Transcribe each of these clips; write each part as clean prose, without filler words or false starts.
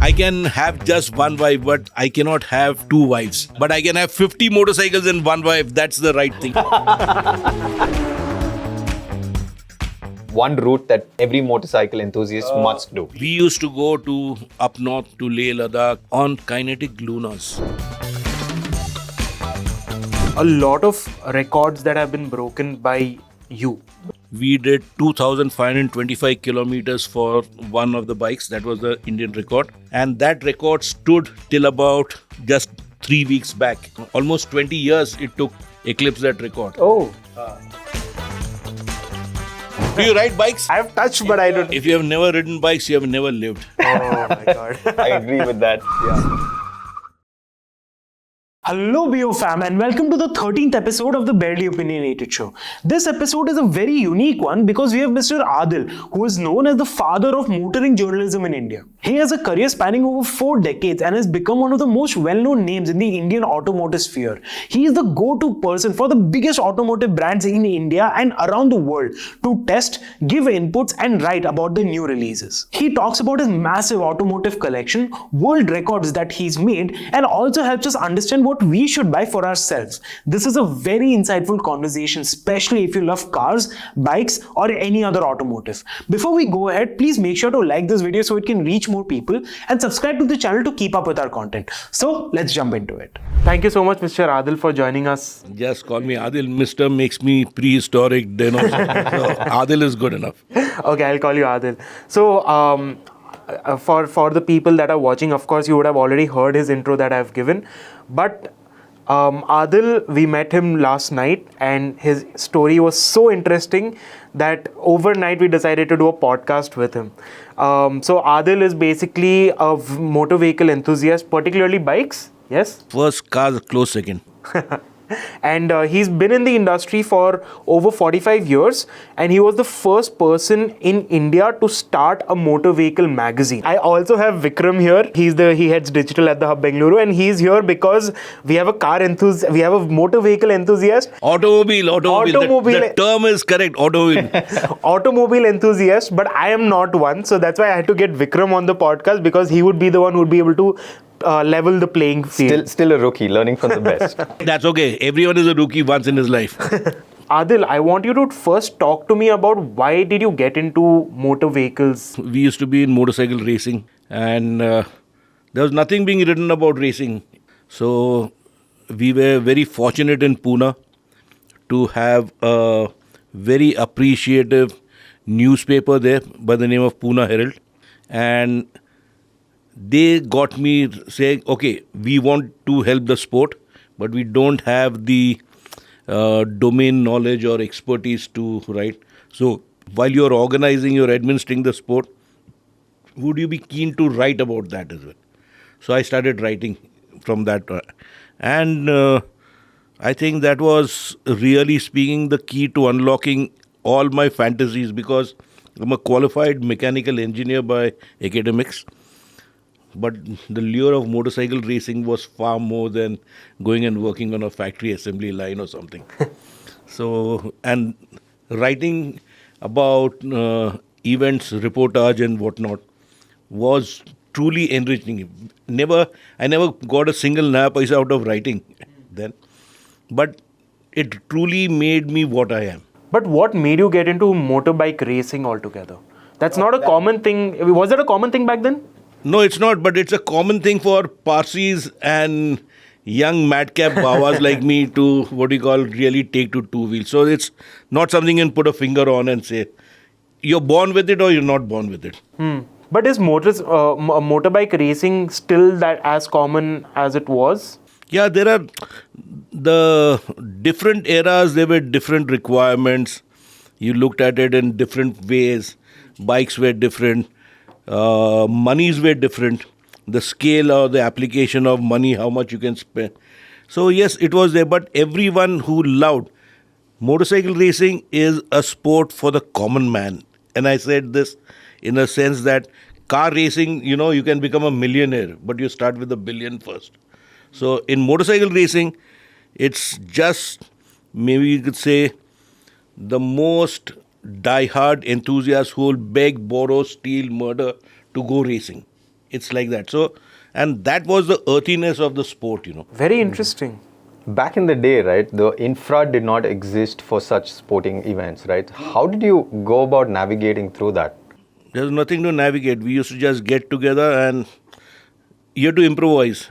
I can have just one wife, but I cannot have two wives. But I can have 50 motorcycles in one wife. That's the right thing. One route that every motorcycle enthusiast must do. We used to go to up north to Leh Ladakh on kinetic lunas. A lot of records that have been broken by you. We did 2,525 kilometers for one of the bikes. That was the Indian record. And that record stood till about just 3 weeks back. Almost 20 years it took eclipse that record. Oh. Do you ride bikes? I've touched, but I don't. If you have never ridden bikes, you have never lived. Oh my God. I agree with that. Yeah. Hello BO fam and welcome to the 13th episode of the Barely Opinionated Show. This episode is a very unique one because we have Mr. Adil, who is known as the father of motoring journalism in India. He has a career spanning over 4 decades and has become one of the most well-known names in the Indian automotive sphere. He is the go-to person for the biggest automotive brands in India and around the world to test, give inputs and write about the new releases. He talks about his massive automotive collection, world records that he's made, and also helps us understand what we should buy for ourselves. This is a very insightful conversation, especially if you love cars, bikes, or any other automotive. Before we go ahead, please make sure to like this video so it can reach more people and subscribe to the channel to keep up with our content. So let's jump into it. Thank you so much, Mr. Adil, for joining us. Just call me Adil. Mr. makes me prehistoric dinosaur. So Adil is good enough. Okay, I'll call you Adil. So, for the people that are watching, of course, you would have already heard his intro that I've given. But Adil, we met him last night and his story was so interesting that overnight we decided to do a podcast with him. So Adil is basically a motor vehicle enthusiast, particularly bikes. Yes? First cars, close second. And he's been in the industry for over 45 years and he was the first person in India to start a motor vehicle magazine. I also have Vikram here. He heads digital at the Hub Bengaluru and he's here because we have a motor vehicle enthusiast. Automobile. The term is correct, automobile. Automobile enthusiast, but I am not one. So that's why I had to get Vikram on the podcast because he would be the one who would be able to level the playing field. Still a rookie, learning from the best. That's okay. Everyone is a rookie once in his life. Adil, I want you to first talk to me about why did you get into motor vehicles? We used to be in motorcycle racing and there was nothing being written about racing. So we were very fortunate in Pune to have a very appreciative newspaper there by the name of Pune Herald. And they got me saying, okay, we want to help the sport, but we don't have the domain knowledge or expertise to write. So while you're organizing, you're administering the sport, would you be keen to write about that as well? So I started writing from that. And I think that was really speaking the key to unlocking all my fantasies because I'm a qualified mechanical engineer by academics. But the lure of motorcycle racing was far more than going and working on a factory assembly line or something. So, and writing about events, reportage and whatnot was truly enriching. I never got a single naya paisa out of writing then. But it truly made me what I am. But what made you get into motorbike racing altogether? That's not a common thing. Was it a common thing back then? No, it's not, but it's a common thing for Parsis and young madcap bawas like me to, really take to two wheels. So it's not something you can put a finger on and say, you're born with it or you're not born with it. But is motorbike racing still that as common as it was? Yeah, there are the different eras, there were different requirements. You looked at it in different ways. Bikes were different. Monies were different, the scale or the application of money, how much you can spend. So yes, it was there, but everyone who loved motorcycle racing is a sport for the common man. And I said this in a sense that car racing, you can become a millionaire, but you start with $1 billion first. So in motorcycle racing, it's just, maybe you could say, the most die-hard enthusiasts who will beg, borrow, steal, murder to go racing. It's like that. So, and that was the earthiness of the sport, Very interesting. Back in the day, right, the infra did not exist for such sporting events, right? How did you go about navigating through that? There's nothing to navigate. We used to just get together and you have to improvise.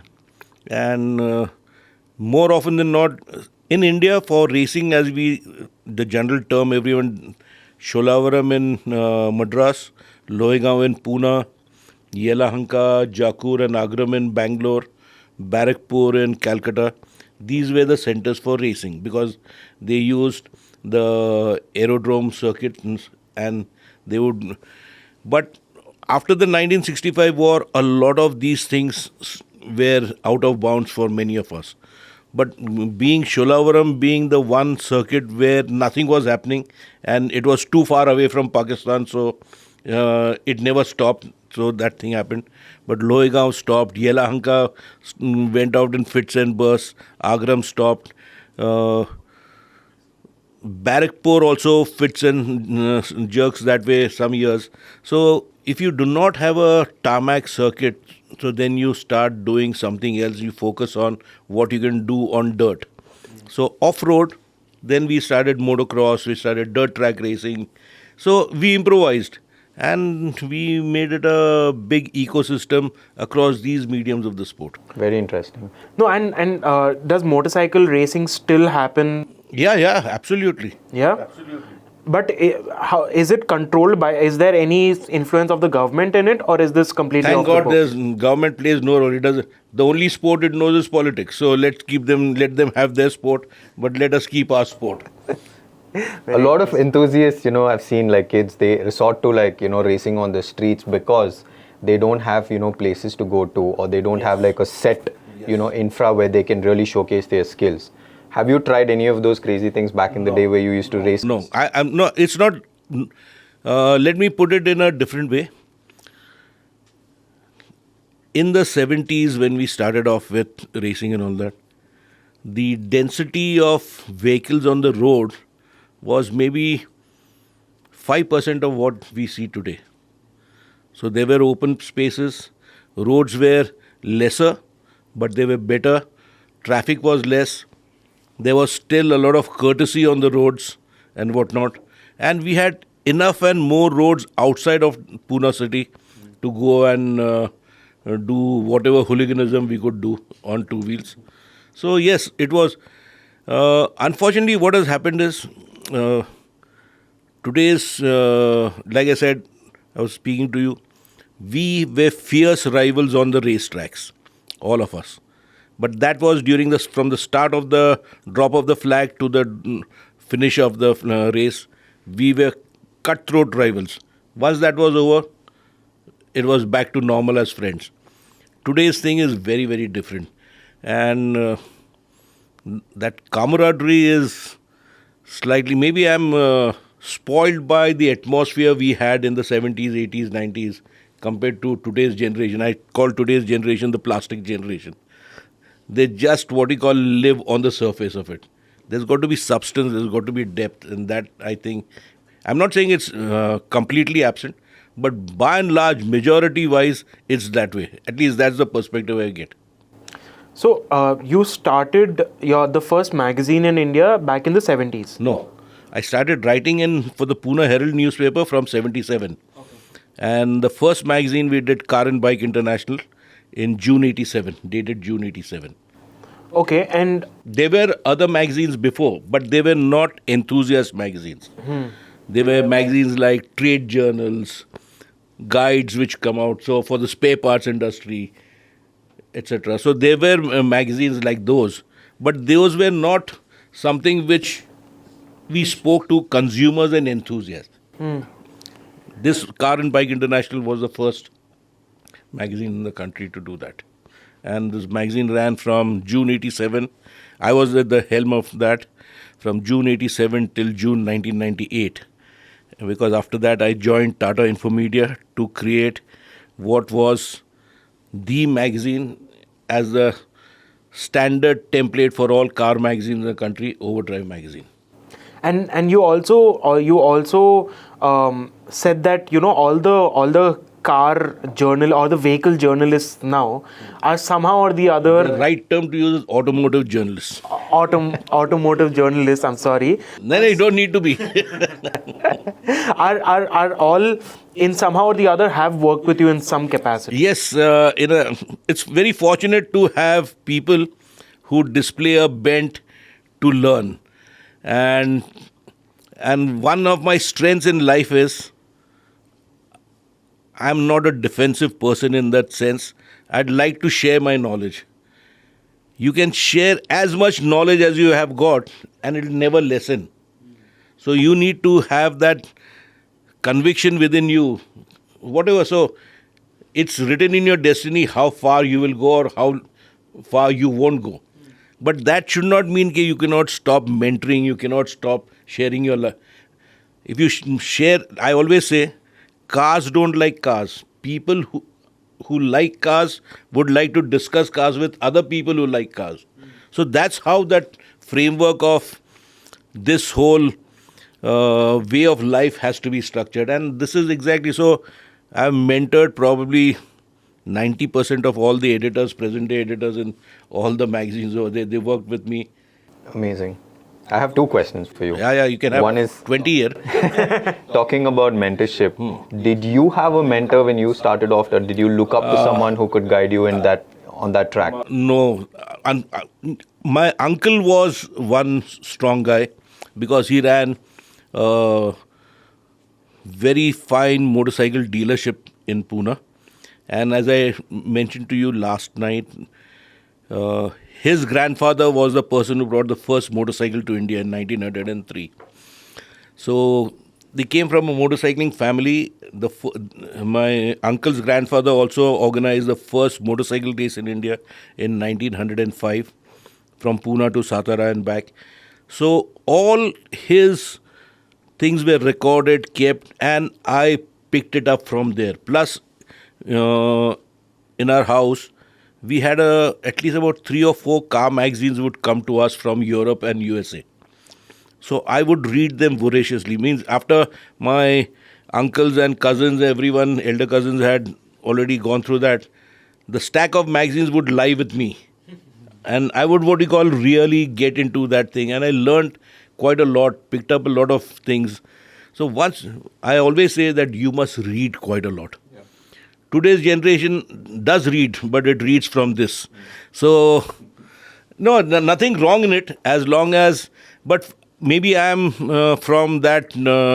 And more often than not, in India, for racing, the general term, everyone, Sholavaram in Madras, Loigaon in Pune, Yelahanka, Jakur and Agram in Bangalore, Barakpur in Calcutta. These were the centers for racing because they used the aerodrome circuit and they would. But after the 1965 war, a lot of these things were out of bounds for many of us. But being Sholavaram being the one circuit where nothing was happening and it was too far away from Pakistan, so it never stopped. So that thing happened. But Loigaon stopped. Yelahanka went out in fits and bursts. Agram stopped. Barakpur also fits and jerks that way some years. So if you do not have a tarmac circuit, so then you start doing something else. You focus on what you can do on dirt. So off-road, then we started motocross, we started dirt track racing. So we improvised and we made it a big ecosystem across these mediums of the sport. Very interesting. No, and does motorcycle racing still happen? Yeah, absolutely. Yeah? Absolutely. But how is it controlled by, is there any influence of the government in it, or is this completely Thank off the God book? there's government plays no role. It does. The only sport it knows is politics. So let them have their sport, but let us keep our sport. A lot of enthusiasts, I've seen like kids, they resort to like, racing on the streets because they don't have, places to go to, or they don't have like a set, infra where they can really showcase their skills. Have you tried any of those crazy things back in the day where you used to race? No, I'm no. It's not. Let me put it in a different way. In the 70s, when we started off with racing and all that, the density of vehicles on the road was maybe 5% of what we see today. So there were open spaces, roads were lesser, but they were better, traffic was less, there was still a lot of courtesy on the roads and whatnot. And we had enough and more roads outside of Pune city to go and do whatever hooliganism we could do on two wheels. So yes, it was. Unfortunately, what has happened is today's, like I said, I was speaking to you, we were fierce rivals on the racetracks, all of us. But that was from the start of the drop of the flag to the finish of the race, we were cutthroat rivals. Once that was over, it was back to normal as friends. Today's thing is very, very different. And that camaraderie is slightly, maybe I'm spoiled by the atmosphere we had in the 70s, 80s, 90s compared to today's generation. I call today's generation the plastic generation. They just, what you call, live on the surface of it. There's got to be substance, there's got to be depth, and that, I think, I'm not saying it's completely absent, but by and large, majority-wise, it's that way. At least that's the perspective I get. So, you started the first magazine in India back in the 70s? No. I started writing for the Pune Herald newspaper from 77. Okay. And the first magazine we did, Car and Bike International, in June 87, dated June 87. Okay, and there were other magazines before, but they were not enthusiast magazines. They were magazines like trade journals, guides which come out, so for the spare parts industry, etc. So there were magazines like those, but those were not something which we spoke to consumers and enthusiasts. This Car and Bike International was the first magazine in the country to do that. And this magazine ran from June 87. I was at the helm of that from June 87 till June 1998. Because after that I joined Tata Infomedia to create what was the magazine as the standard template for all car magazines in the country, Overdrive magazine. And you also said that all the car journal or the vehicle journalists now are somehow or the other The right term to use is automotive journalists. automotive journalists, I'm sorry, No, you don't need to be. are all in somehow or the other have worked with you in some capacity. Yes, it's very fortunate to have people who display a bent to learn. And one of my strengths in life is I'm not a defensive person in that sense. I'd like to share my knowledge. You can share as much knowledge as you have got and it'll never lessen. So you need to have that conviction within you, whatever. So it's written in your destiny how far you will go or how far you won't go. But that should not mean that you cannot stop mentoring, you cannot stop sharing your life. If you share, I always say, cars don't like cars. People who like cars would like to discuss cars with other people who like cars. So that's how that framework of this whole way of life has to be structured. And this is exactly so. I've mentored probably 90% of all the editors, present-day editors in all the magazines. So they worked with me. Amazing. I have two questions for you. Yeah, you can have One is 20 year. talking about mentorship. Did you have a mentor when you started off, or did you look up to someone who could guide you in that on that track? No. My uncle was one strong guy because he ran a very fine motorcycle dealership in Pune. And as I mentioned to you last night, his grandfather was the person who brought the first motorcycle to India in 1903. So they came from a motorcycling family. My uncle's grandfather also organized the first motorcycle race in India in 1905 from Pune to Satara and back. So all his things were recorded, kept, and I picked it up from there. Plus, in our house, we had at least about 3 or 4 car magazines would come to us from Europe and USA. So I would read them voraciously. Means after my uncles and cousins, everyone, elder cousins had already gone through that, the stack of magazines would lie with me. And I would, what you call, really get into that thing. And I learned quite a lot, picked up a lot of things. So once, I always say that you must read quite a lot. Yeah. Today's generation does read, but it reads from this. So, no, nothing wrong in it as long as, but maybe I am from that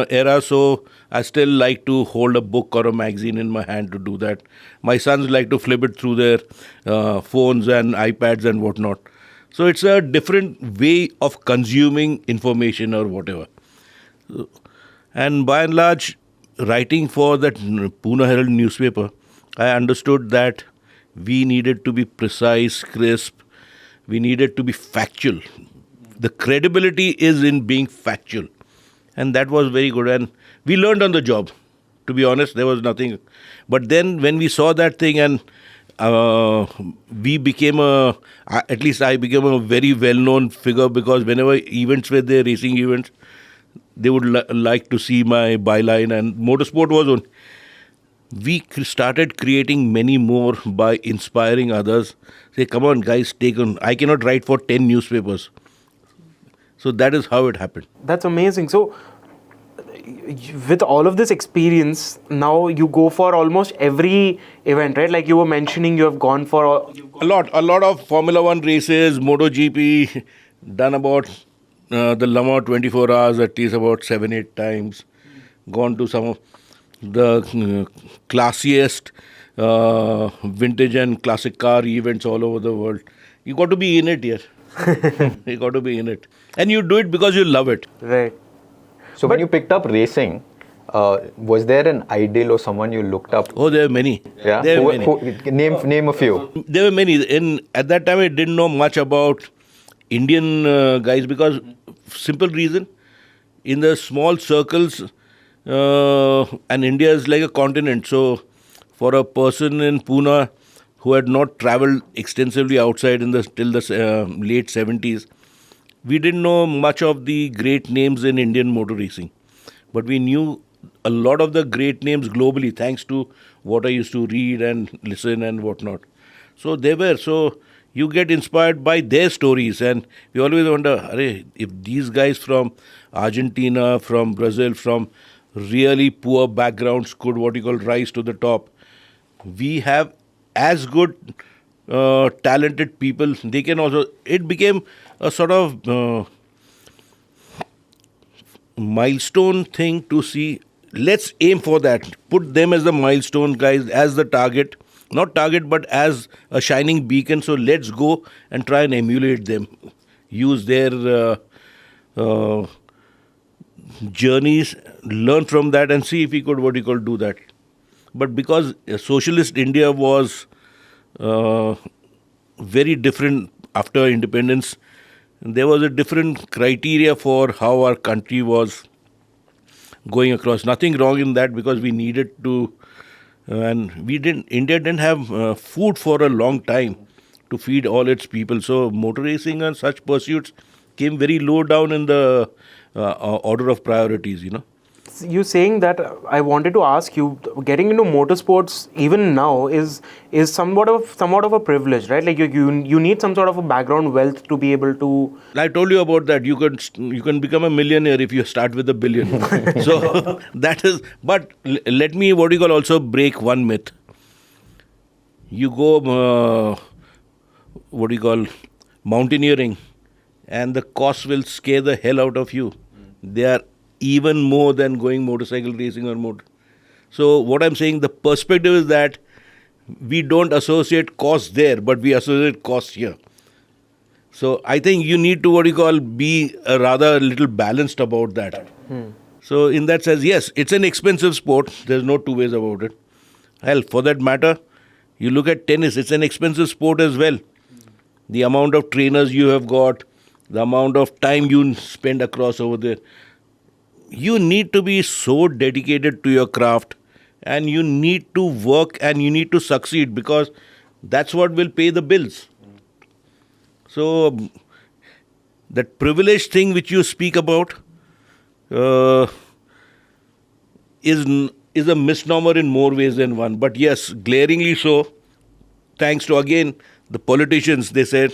era, so I still like to hold a book or a magazine in my hand to do that. My sons like to flip it through their phones and iPads and whatnot. So it's a different way of consuming information or whatever. And by and large, writing for that Pune Herald newspaper, I understood that we needed to be precise, crisp. We needed to be factual. The credibility is in being factual. And that was very good. And we learned on the job. To be honest, there was nothing. But then when we saw that thing and we became at least I became a very well-known figure because whenever events were there, racing events, they would like to see my byline, and Motorsport was on. We started creating many more by inspiring others. Say, come on, guys, take on. I cannot write for 10 newspapers. So that is how it happened. That's amazing. So, with all of this experience, now you go for almost every event, right? Like you were mentioning, you have gone for a lot of Formula One races, MotoGP, done about the Le Mans 24 hours at least about 7-8 times. Gone to some of the classiest vintage and classic car events all over the world. You got to be in it here. You got to be in it. And you do it because you love it. Right. So when you picked up racing, was there an ideal or someone you looked up? Oh, there are many. Yeah. There are many. Name a few. There were many. At that time, I didn't know much about Indian guys because simple reason, in the small circles, and India is like a continent. So for a person in Pune who had not traveled extensively outside till the late 70s, we didn't know much of the great names in Indian motor racing. But we knew a lot of the great names globally thanks to what I used to read and listen and whatnot. So they were. So you get inspired by their stories, and we always wonder, "Arey, if these guys from Argentina, from Brazil, from really poor backgrounds could what you call rise to the top, we have as good talented people. They can also." It became a sort of milestone thing to see. Let's aim for that. Put them as the milestone guys, as the target. Not target, but as a shining beacon. So let's go and try and emulate them. Use their journeys, learn from that, and see if we could what you call do that. But because socialist India was very different after independence, there was a different criteria for how our country was going across. Nothing wrong in that, because we needed to, and India didn't have food for a long time to feed all its people. So motor racing and such pursuits came very low down in the order of priorities, You saying that, I wanted to ask you, getting into motorsports even now is somewhat of a privilege, right? Like you need some sort of a background wealth to be able to. I told you about that. You can become a millionaire if you start with $1 billion. So that is. But let me also break one myth. You go mountaineering, and the cost will scare the hell out of you. They are even more than going motorcycle racing or motor. So what I'm saying, the perspective is that we don't associate costs there, but we associate costs here. So I think you need to be a little balanced about that. So in that sense, yes, it's an expensive sport. There's no two ways about it. Hell, for that matter, you look at tennis, it's an expensive sport as well. The amount of trainers you have got, the amount of time you spend across over there. You need to be so dedicated to your craft, and you need to work and you need to succeed, because that's what will pay the bills. So that privileged thing which you speak about is a misnomer in more ways than one. But yes, glaringly so, thanks to, again, the politicians. They said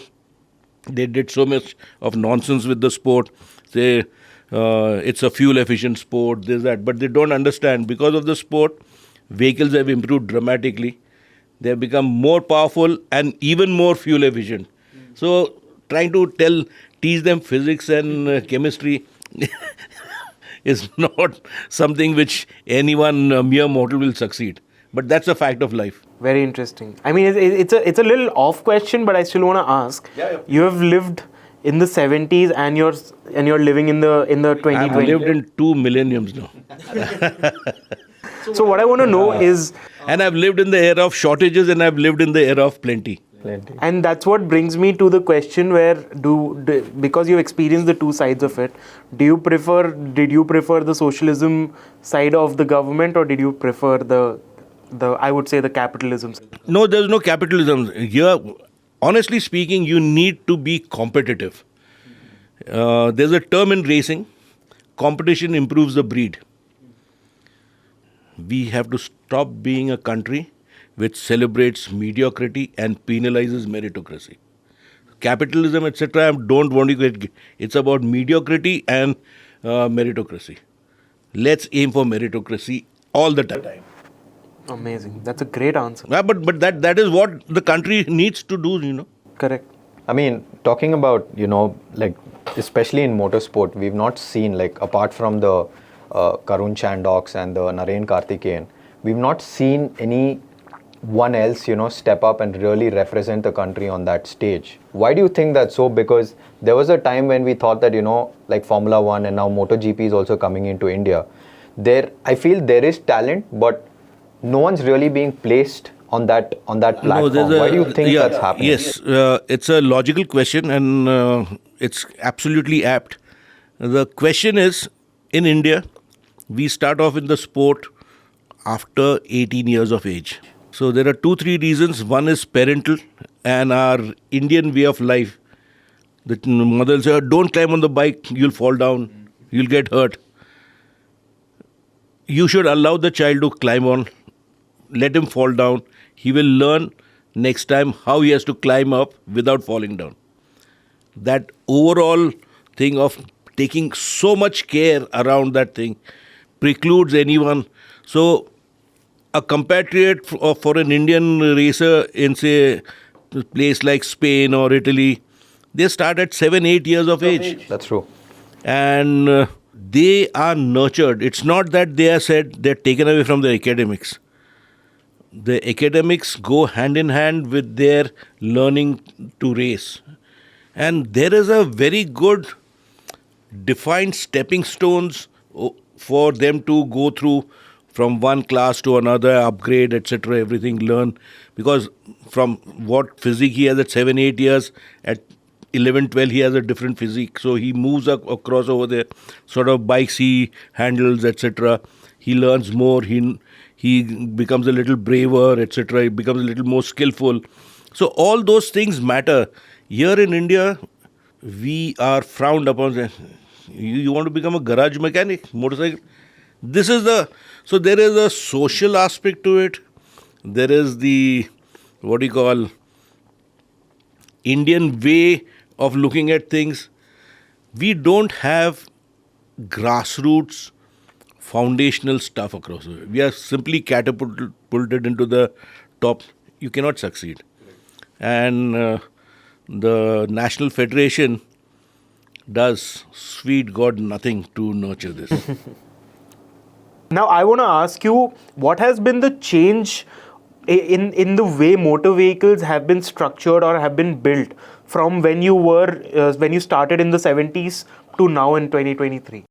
they did so much of nonsense with the sport. Say, it's a fuel-efficient sport, this, that. But they don't understand, because of the sport, vehicles have improved dramatically. They have become more powerful and even more fuel-efficient. So trying to teach them physics and chemistry is not something which anyone mere mortal will succeed. But that's a fact of life. Very interesting. I mean, it's a little off question, but I still want to ask. Yeah. You have lived in the 70s and you're living in the 2020. I've lived in 2 millenniums now. So what I want to know is... And I've lived in the era of shortages, and I've lived in the era of plenty. And that's what brings me to the question where, because you've experienced the two sides of it, did you prefer the socialism side of the government, or did you prefer the I would say the capitalism side? No, there's no capitalism. Here, honestly speaking, you need to be competitive. There's a term in racing, competition improves the breed. We have to stop being a country which celebrates mediocrity and penalizes meritocracy. Capitalism, etc., I don't want to get. It's about mediocrity and meritocracy. Let's aim for meritocracy all the time. Amazing. That's a great answer. Yeah, but that is what the country needs to do, Correct. I mean, talking about, like, especially in motorsport, we've not seen, like, apart from the Karun Chandhok's and the Naren Karthikeyan, we've not seen anyone else, step up and really represent the country on that stage. Why do you think that's so? Because there was a time when we thought that, like Formula 1 and now MotoGP is also coming into India. I feel there is talent, but no one's really being placed on that platform. Why do you think that's happening? Yes, it's a logical question, and it's absolutely apt. The question is, in India, we start off in the sport after 18 years of age. So there are 2-3 reasons. One is parental and our Indian way of life. The mother will say, don't climb on the bike, you'll fall down, you'll get hurt. You should allow the child to climb on let him fall down. He will learn next time how he has to climb up without falling down. That overall thing of taking so much care around that thing precludes anyone. So a compatriot for an Indian racer in, say, a place like Spain or Italy, they start at 7-8 years of age. That's true. And they are nurtured. It's not that they are said they're taken away from the academics. The academics go hand in hand with their learning to race. And there is a very good defined stepping stones for them to go through from one class to another, upgrade, etc., everything, learn. Because from what physique he has at 7-8 years, at 11-12 he has a different physique. So he moves across over there, sort of bikes he handles, etc. He learns more, he becomes a little braver, etc. He becomes a little more skillful. So all those things matter. Here in India, we are frowned upon. You want to become a garage mechanic, motorcycle? So there is a social aspect to it. There is the, what do you call, Indian way of looking at things. We don't have grassroots foundational stuff across the way. We are simply catapulted into the top. You cannot succeed. And the National Federation does, sweet God, nothing to nurture this. Now, I want to ask you, what has been the change in the way motor vehicles have been structured or have been built from when you started in the 70s to now in 2023?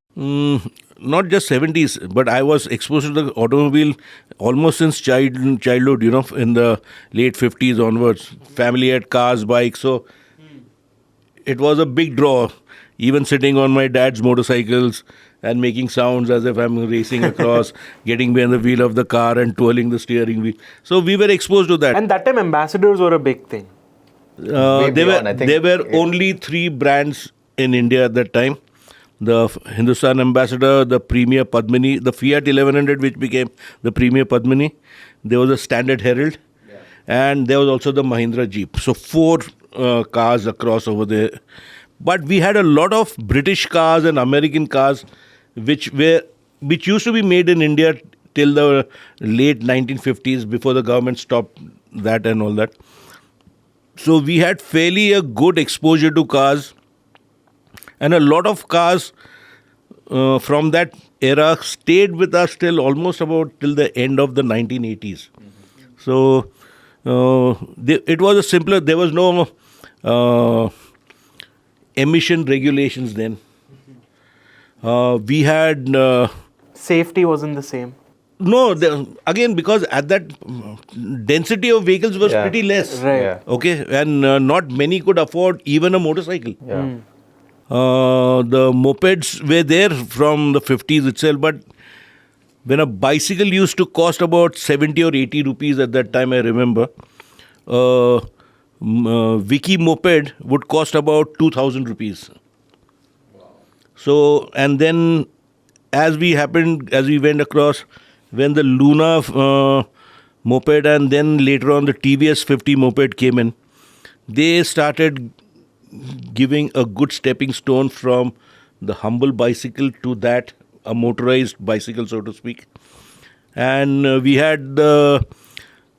Not just 70s, but I was exposed to the automobile almost since childhood, in the late 50s onwards. Family had cars, bikes, so it was a big draw. Even sitting on my dad's motorcycles and making sounds as if I'm racing across, getting behind the wheel of the car and twirling the steering wheel. So we were exposed to that. And that time ambassadors were a big thing. There were only 3 brands in India at that time. The Hindustan Ambassador, the Premier Padmini, the Fiat 1100, which became the Premier Padmini. There was a Standard Herald. Yeah. And there was also the Mahindra Jeep. So 4 cars across over there. But we had a lot of British cars and American cars which used to be made in India till the late 1950s, before the government stopped that and all that. So we had fairly a good exposure to cars. And a lot of cars from that era stayed with us till almost about till the end of the 1980s. So it was a simpler, there was no emission regulations then. We had... Safety wasn't the same. No, again, because at that density of vehicles was pretty less. Right. Yeah. Okay, and not many could afford even a motorcycle. Yeah. The mopeds were there from the 50s itself, but when a bicycle used to cost about 70 or 80 rupees at that time, I remember, Vicky moped would cost about 2,000 rupees. Wow. So, and then as we went across, when the Luna moped and then later on the TVS 50 moped came in, they started giving a good stepping stone from the humble bicycle to that, a motorized bicycle, so to speak. And we had the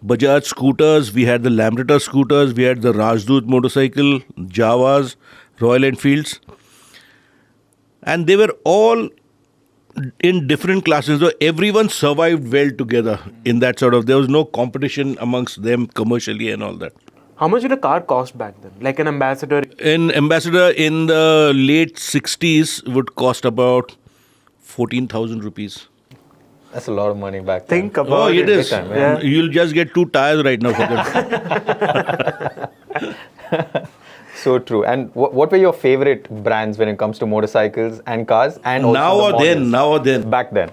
Bajaj scooters, we had the Lambretta scooters, we had the Rajdoot motorcycle, Javas, Royal Enfields. And they were all in different classes. So everyone survived well together in that sort of, there was no competition amongst them commercially and all that. How much did a car cost back then? Like an Ambassador? An Ambassador in the late 60s would cost about 14,000 rupees. That's a lot of money back then. Think about it. It is. Time, yeah. You'll just get 2 tires right now for that. So true. And what were your favorite brands when it comes to motorcycles and cars? And also Now or then. Back then.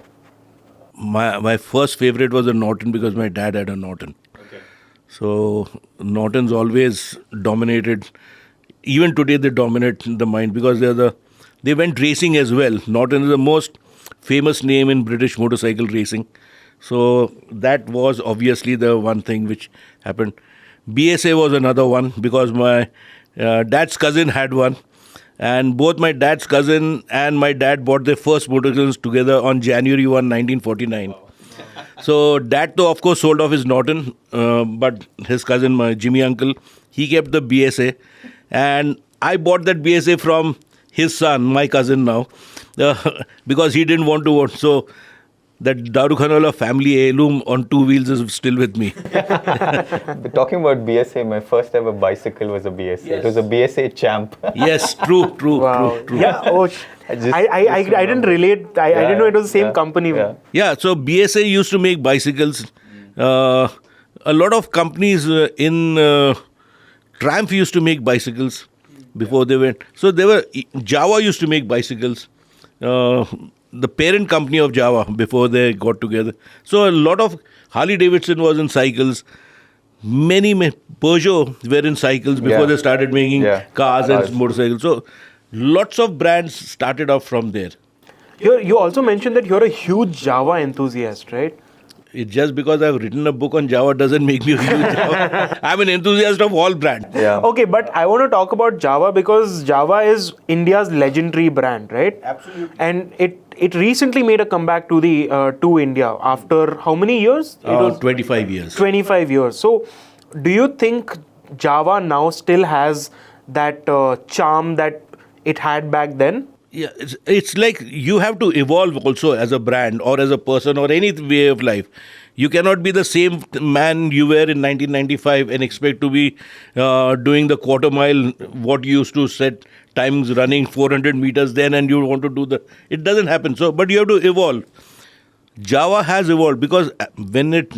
My first favorite was a Norton because my dad had a Norton. Okay. So Nortons always dominated. Even today they dominate the mind because they went racing as well. Norton is the most famous name in British motorcycle racing. So that was obviously the one thing which happened. BSA was another one because my dad's cousin had one. And both my dad's cousin and my dad bought their first motorcycles together on January 1, 1949. So dad, though, of course, sold off his Norton, but his cousin, my Jimmy uncle, he kept the BSA. And I bought that BSA from his son, my cousin now, because he didn't want to own. So that Darukhanawala family heirloom on two wheels is still with me. Talking about BSA, my first ever bicycle was a BSA. It was a BSA Champ. Yes, true. Yeah. Oh, I didn't relate. I didn't know it was the same company. Yeah, so BSA used to make bicycles. A lot of companies in Triumph used to make bicycles before they went. So Java used to make bicycles. The parent company of Java before they got together. So a lot of Harley Davidson was in cycles. Many Peugeot were in cycles before they started making cars and motorcycles. So lots of brands started off from there. You also mentioned that you're a huge Java enthusiast, right? It's just because I've written a book on Java doesn't make me a huge Java. I'm an enthusiast of all brands. Yeah. Okay, but I want to talk about Java because Java is India's legendary brand, right? Absolutely. And it recently made a comeback to India after how many years? It was 25 years. 25 years. So, do you think Java now still has that charm that it had back then? Yeah, it's like you have to evolve also as a brand or as a person or any way of life. You cannot be the same man you were in 1995 and expect to be doing the quarter mile, what you used to set times running 400 meters then and you want to do it doesn't happen. So, but you have to evolve. Java has evolved because when it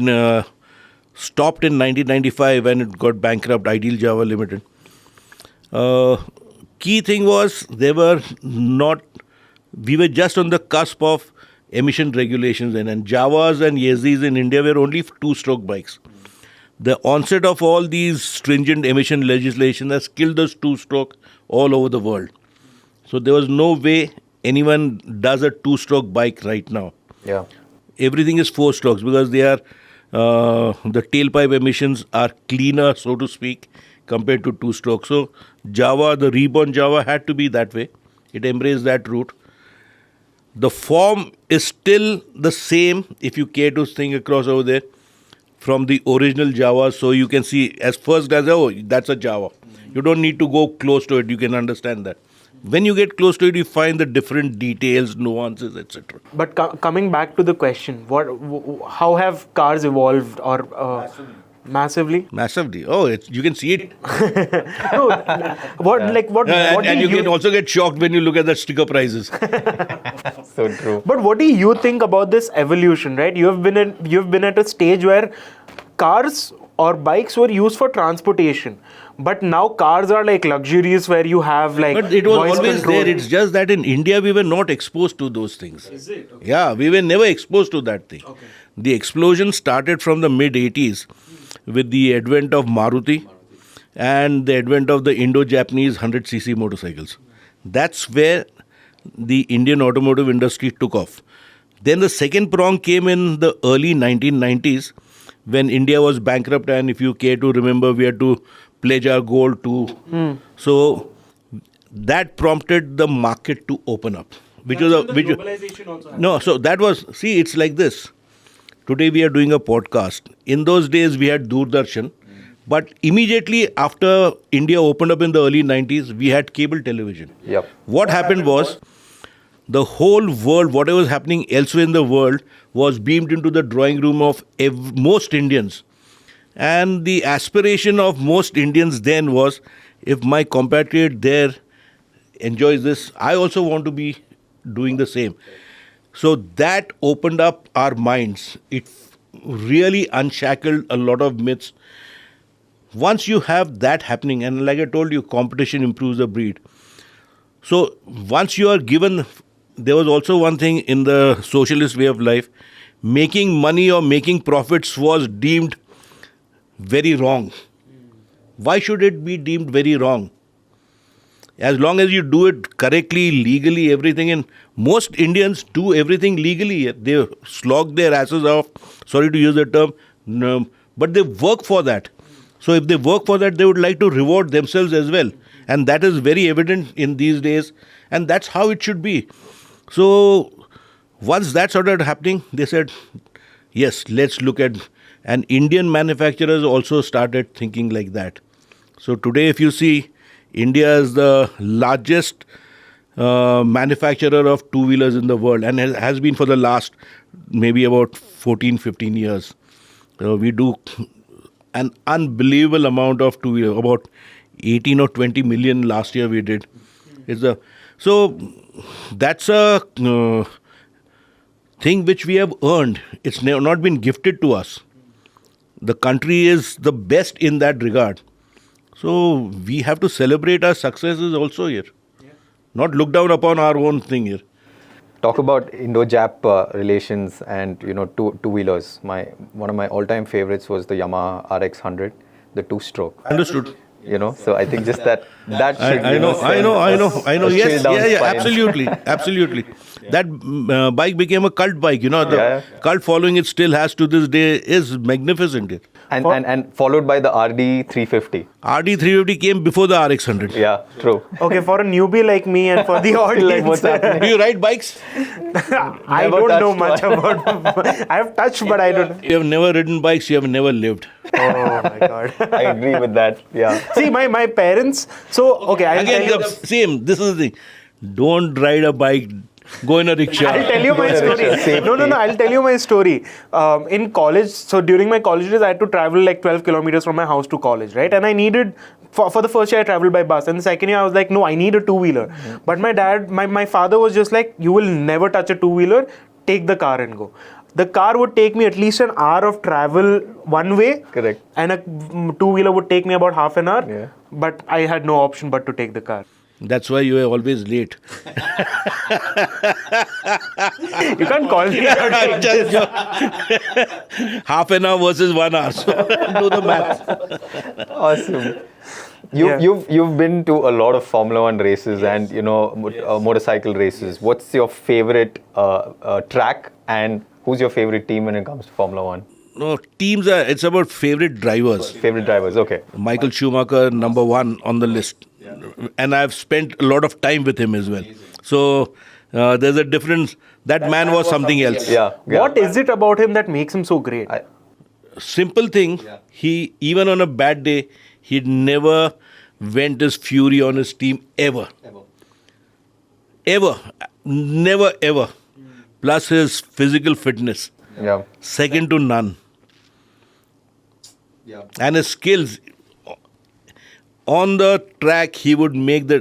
stopped in 1995 and it got bankrupt, Ideal Java Limited, key thing was we were just on the cusp of emission regulations and Javas and Yeezys in India were only two-stroke bikes. The onset of all these stringent emission legislation has killed us two-stroke all over the world. So there was no way anyone does a two-stroke bike right now. Yeah. Everything is four strokes because they are the tailpipe emissions are cleaner, so to speak, compared to two strokes. So Java, the reborn Java had to be that way. It embraced that route. The form is still the same if you care to think across over there from the original Java. So you can see as first glance, oh, that's a Java. You don't need to go close to it. You can understand that. When you get close to it, you find the different details, nuances, etc. But coming back to the question, how have cars evolved or massively? Massively. Oh, you can see it. No, and you can also get shocked when you look at the sticker prices. So true. But what do you think about this evolution, right? You've been at a stage where cars or bikes were used for transportation. But now cars are like luxuries where you have like. But it was voice always control. there. It's just that in India we were not exposed to those things. Is it? Okay. Yeah, we were never exposed to that thing. Okay. The explosion started from the mid-80s with the advent of Maruti and the advent of the Indo-Japanese 100cc motorcycles. That's where the Indian automotive industry took off. Then the second prong came in the early 1990s when India was bankrupt, and if you care to remember, we had to pledge our gold to. So that prompted the market to open up. Globalization also happened. No, so that was, see, it's like this. Today we are doing a podcast. In those days we had Doordarshan, but immediately after India opened up in the early 90s, we had cable television. Yep. What happened was, the whole world, whatever was happening elsewhere in the world, was beamed into the drawing room of most Indians. And the aspiration of most Indians then was, if my compatriot there enjoys this, I also want to be doing the same. So that opened up our minds. It really unshackled a lot of myths. Once you have that happening, and like I told you, competition improves the breed. So once you are given, there was also one thing in the socialist way of life, making money or making profits was deemed very wrong. Why should it be deemed very wrong? As long as you do it correctly, legally, everything, and most Indians do everything legally. They slog their asses off, sorry to use the term, no, but they work for that. So if they work for that, they would like to reward themselves as well. And that is very evident in these days. And that's how it should be. So once that started happening, they said, yes, let's look at... And Indian manufacturers also started thinking like that. So today, if you see, India is the largest manufacturer of two-wheelers in the world, and has been for the last maybe about 14, 15 years. We do an unbelievable amount of two-wheelers, about 18 or 20 million last year we did. So that's a thing which we have earned. It's not been gifted to us. The country is the best in that regard. So we have to celebrate our successes also here. Yeah. Not look down upon our own thing here. Talk about Indo-Jap relations and two-wheelers. One of my all-time favorites was the Yamaha RX100, the two-stroke. Understood. So I think just that should I know. Yes, yeah, absolutely. That bike became a cult bike. The cult following it still has to this day is magnificent. And followed by the RD350. RD350 came before the RX100. Yeah, true. Okay, for a newbie like me and for the audience, do you ride bikes? I don't know much about. I have touched, but I don't. You have never ridden bikes. You have never lived. Oh my God. I agree with that. Yeah. See, my parents. So okay, I'll Again, tell you. same. This is the thing. Don't ride a bike. Go in a rickshaw. I'll tell you my story. No. I'll tell you my story. In college, so during my college days, I had to travel like 12 kilometers from my house to college, right? And I needed, for the first year, I traveled by bus. And the second year, I was like, no, I need a two-wheeler. Mm-hmm. But my dad, my father was just like, you will never touch a two-wheeler. Take the car and go. The car would take me at least an hour of travel one way. Correct. And a two-wheeler would take me about half an hour. Yeah. But I had no option but to take the car. That's why you are always late. You can't call me out. Half an hour versus 1 hour. So do the math. Awesome. You've been to a lot of Formula One races and motorcycle races. What's your favorite track and who's your favorite team when it comes to Formula One? No, teams it's about favorite drivers. Favorite drivers, okay. Michael Schumacher, number one on the list. And I've spent a lot of time with him as well. So there's a difference. That man was something else. Yeah. What is it about him that makes him so great? Simple thing. He, even on a bad day, he never vent his fury on his team ever. Never ever. Plus his physical fitness. Yeah. Second to none. Yeah. And his skills. On the track, he would make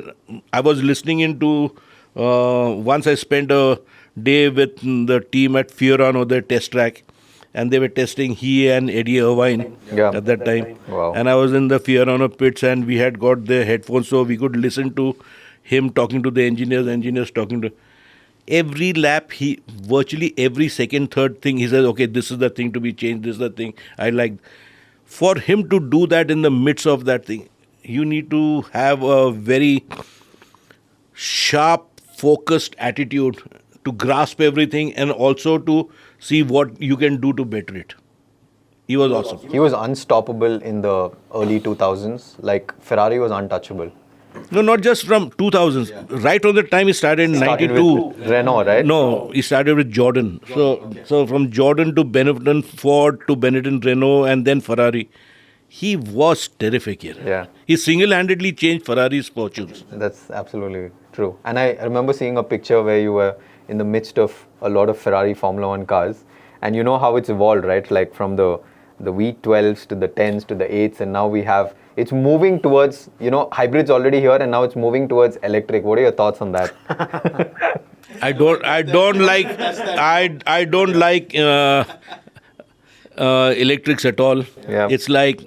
I was listening into... once I spent a day with the team at Fiorano, their test track. And they were testing he and Eddie Irvine at that time. Wow. And I was in the Fiorano pits and we had got the headphones so we could listen to him talking to the engineers talking to... Every lap, virtually every second, third thing, he says, okay, this is the thing to be changed, this is the thing I like. For him to do that in the midst of that thing, you need to have a very sharp, focused attitude to grasp everything and also to see what you can do to better it. He was awesome. He was unstoppable in the early 2000s. Like Ferrari was untouchable. No, not just from 2000s. Yeah. Right from the time he started in 92. Renault, right? No, he started with Jordan. So from Jordan to Benetton Ford to Benetton Renault and then Ferrari. He was terrific here. Yeah. He single-handedly changed Ferrari's fortunes. That's absolutely true. And I remember seeing a picture where you were in the midst of a lot of Ferrari Formula One cars. And you know how it's evolved, right? Like from the V12s to the 10s to the 8s. And now it's moving towards, hybrid's already here and now it's moving towards electric. What are your thoughts on that? I don't like electrics at all. Yeah. It's like,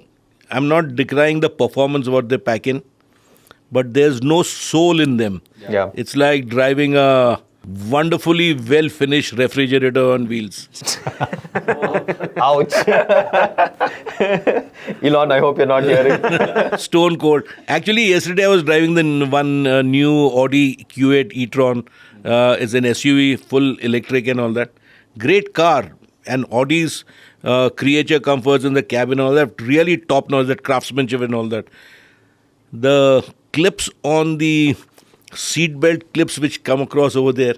I'm not decrying the performance what they pack in, but there's no soul in them. Yeah. It's like driving a wonderfully well finished refrigerator on wheels. Ouch. Elon, I hope you're not hearing. Stone cold. Actually, yesterday I was driving the new Audi Q8 e-tron. It's an SUV, full electric and all that. Great car. And Audi's creature comforts in the cabin and all that. Really top notch, that craftsmanship and all that. The clips on the seatbelt clips which come across over there,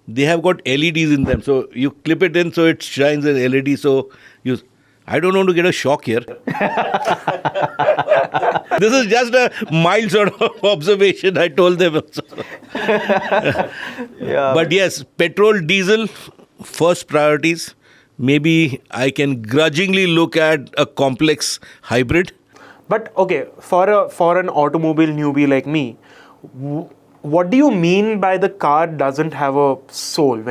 they have got LEDs in them. So you clip it in, so it shines an LED. So I don't want to get a shock here. This is just a mild sort of observation. I told them. Yeah. But yes, petrol, diesel, first priorities. Maybe I can grudgingly look at a complex hybrid. But okay, for an automobile newbie like me, what do you mean by the car doesn't have a soul?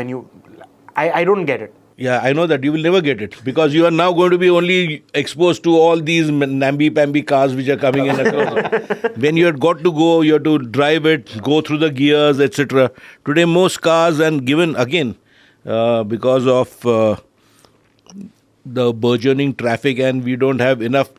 I don't get it. Yeah, I know that you will never get it because you are now going to be only exposed to all these namby-pamby cars which are coming in across. When you have got to go, you have to drive it, go through the gears, etc. Today, most cars, and given again because of the burgeoning traffic, and we don't have enough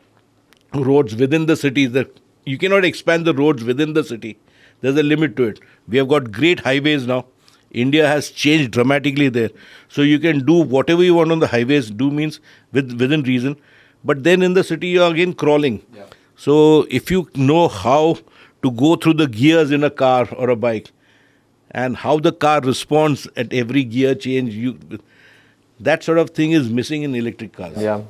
roads within the cities, that you cannot expand the roads within the city. There's a limit to it. We have got great highways now. India has changed dramatically there. So you can do whatever you want on the highways, means within reason. But then in the city, you're again crawling. Yeah. So if you know how to go through the gears in a car or a bike and how the car responds at every gear change, that sort of thing is missing in electric cars. Yeah.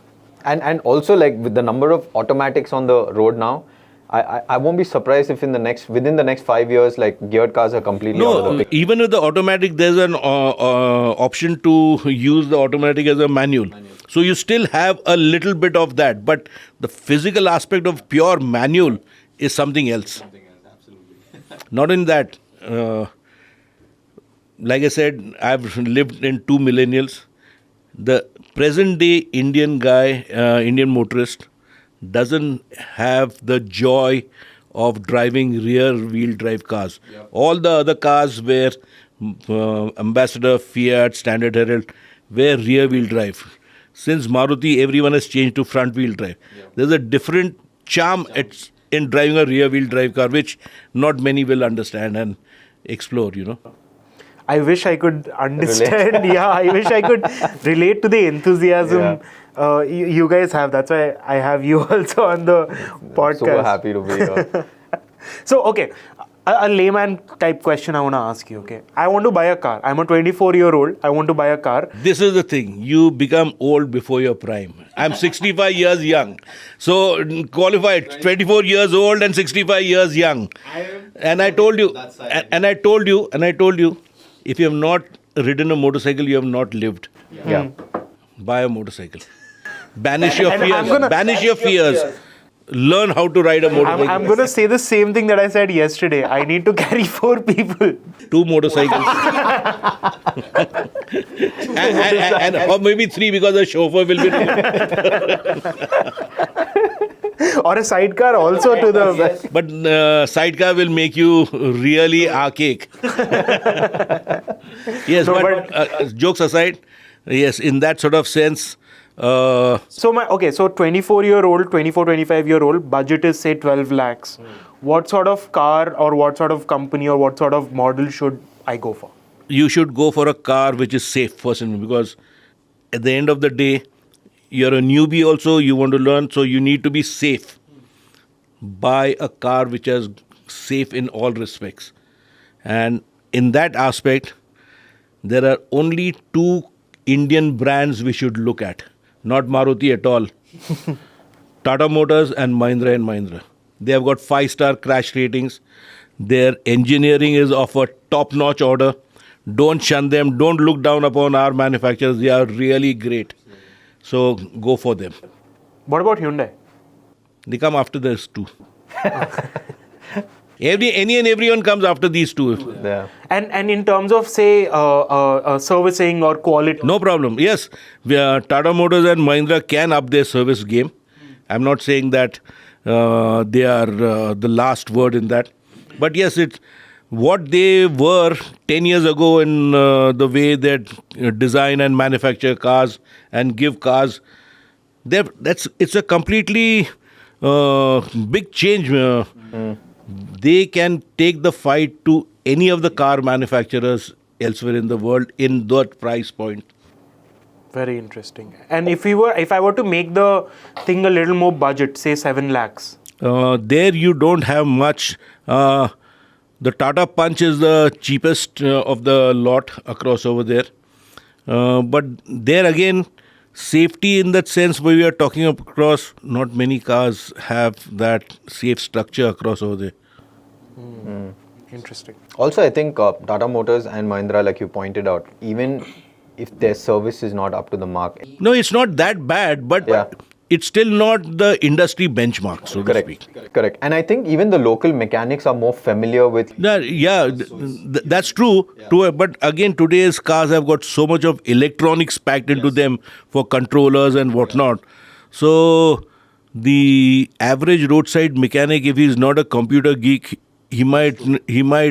And also, like, with the number of automatics on the road now, I won't be surprised if within the next 5 years, like, geared cars are completely out of the picture. Even with the automatic, there's an option to use the automatic as a manual. So you still have a little bit of that, but the physical aspect of pure manual is something else. Absolutely. Not in that. Like I said, I've lived in 2 millennials. The present day Indian guy, Indian motorist, doesn't have the joy of driving rear wheel drive cars. Yep. All the other cars were Ambassador, Fiat, Standard Herald, were rear wheel drive. Since Maruti, everyone has changed to front wheel drive. Yep. There's a different charm in driving a rear wheel drive car, which not many will understand and explore, I wish I could understand. Yeah, I wish I could relate to the enthusiasm you guys have. That's why I have you also on the podcast. Super happy to be here. So, okay, a layman type question I want to ask you, okay? I want to buy a car. I'm a 24-year-old. I want to buy a car. This is the thing. You become old before your prime. I'm 65 years young. So, qualified, 24 years old and 65 years young. And I told you, and I told you, if you have not ridden a motorcycle, you have not lived. Yeah. Buy a motorcycle. Banish your fears. Banish your fears. Learn how to ride a motorcycle. I'm going to say the same thing that I said yesterday. I need to carry 4 people. 2 motorcycles. and or maybe 3 because the chauffeur will be... Or a sidecar also to the... But sidecar will make you really archaic. Yes, no, but jokes aside, yes, in that sort of sense... So 24-year-old, 25-year-old, budget is say 12 lakhs. What sort of car or what sort of company or what sort of model should I go for? You should go for a car which is safe first, because at the end of the day, you're a newbie also, you want to learn, so you need to be safe. Buy a car which is safe in all respects. And in that aspect, there are only 2 Indian brands we should look at. Not Maruti at all. Tata Motors and Mahindra & Mahindra. They have got 5-star crash ratings. Their engineering is of a top-notch order. Don't shun them. Don't look down upon our manufacturers. They are really great. So go for them. What about Hyundai? They come after these 2. Any and everyone comes after these 2. Yeah. And in terms of, say, servicing or quality? No problem. Yes, Tata Motors and Mahindra can up their service game. I'm not saying that they are the last word in that. But yes, what they were 10 years ago in the way that design and manufacture cars and give cars, it's a completely big change. They can take the fight to any of the car manufacturers elsewhere in the world in that price point. Very interesting. And if I were to make the thing a little more budget, say 7 lakhs. There you don't have much. The Tata Punch is the cheapest of the lot across over there. But there again, safety in that sense, where we are talking across, not many cars have that safe structure across over there. Interesting. Also, I think Tata Motors and Mahindra, like you pointed out, even if their service is not up to the mark. No, it's not that bad, but Yeah. it's still not the industry benchmark, so to speak. Correct. And I think even the local mechanics are more familiar with. That's true. But again, today's cars have got so much of electronics packed into them for controllers and whatnot. So the average roadside mechanic, if he's not a computer geek, he might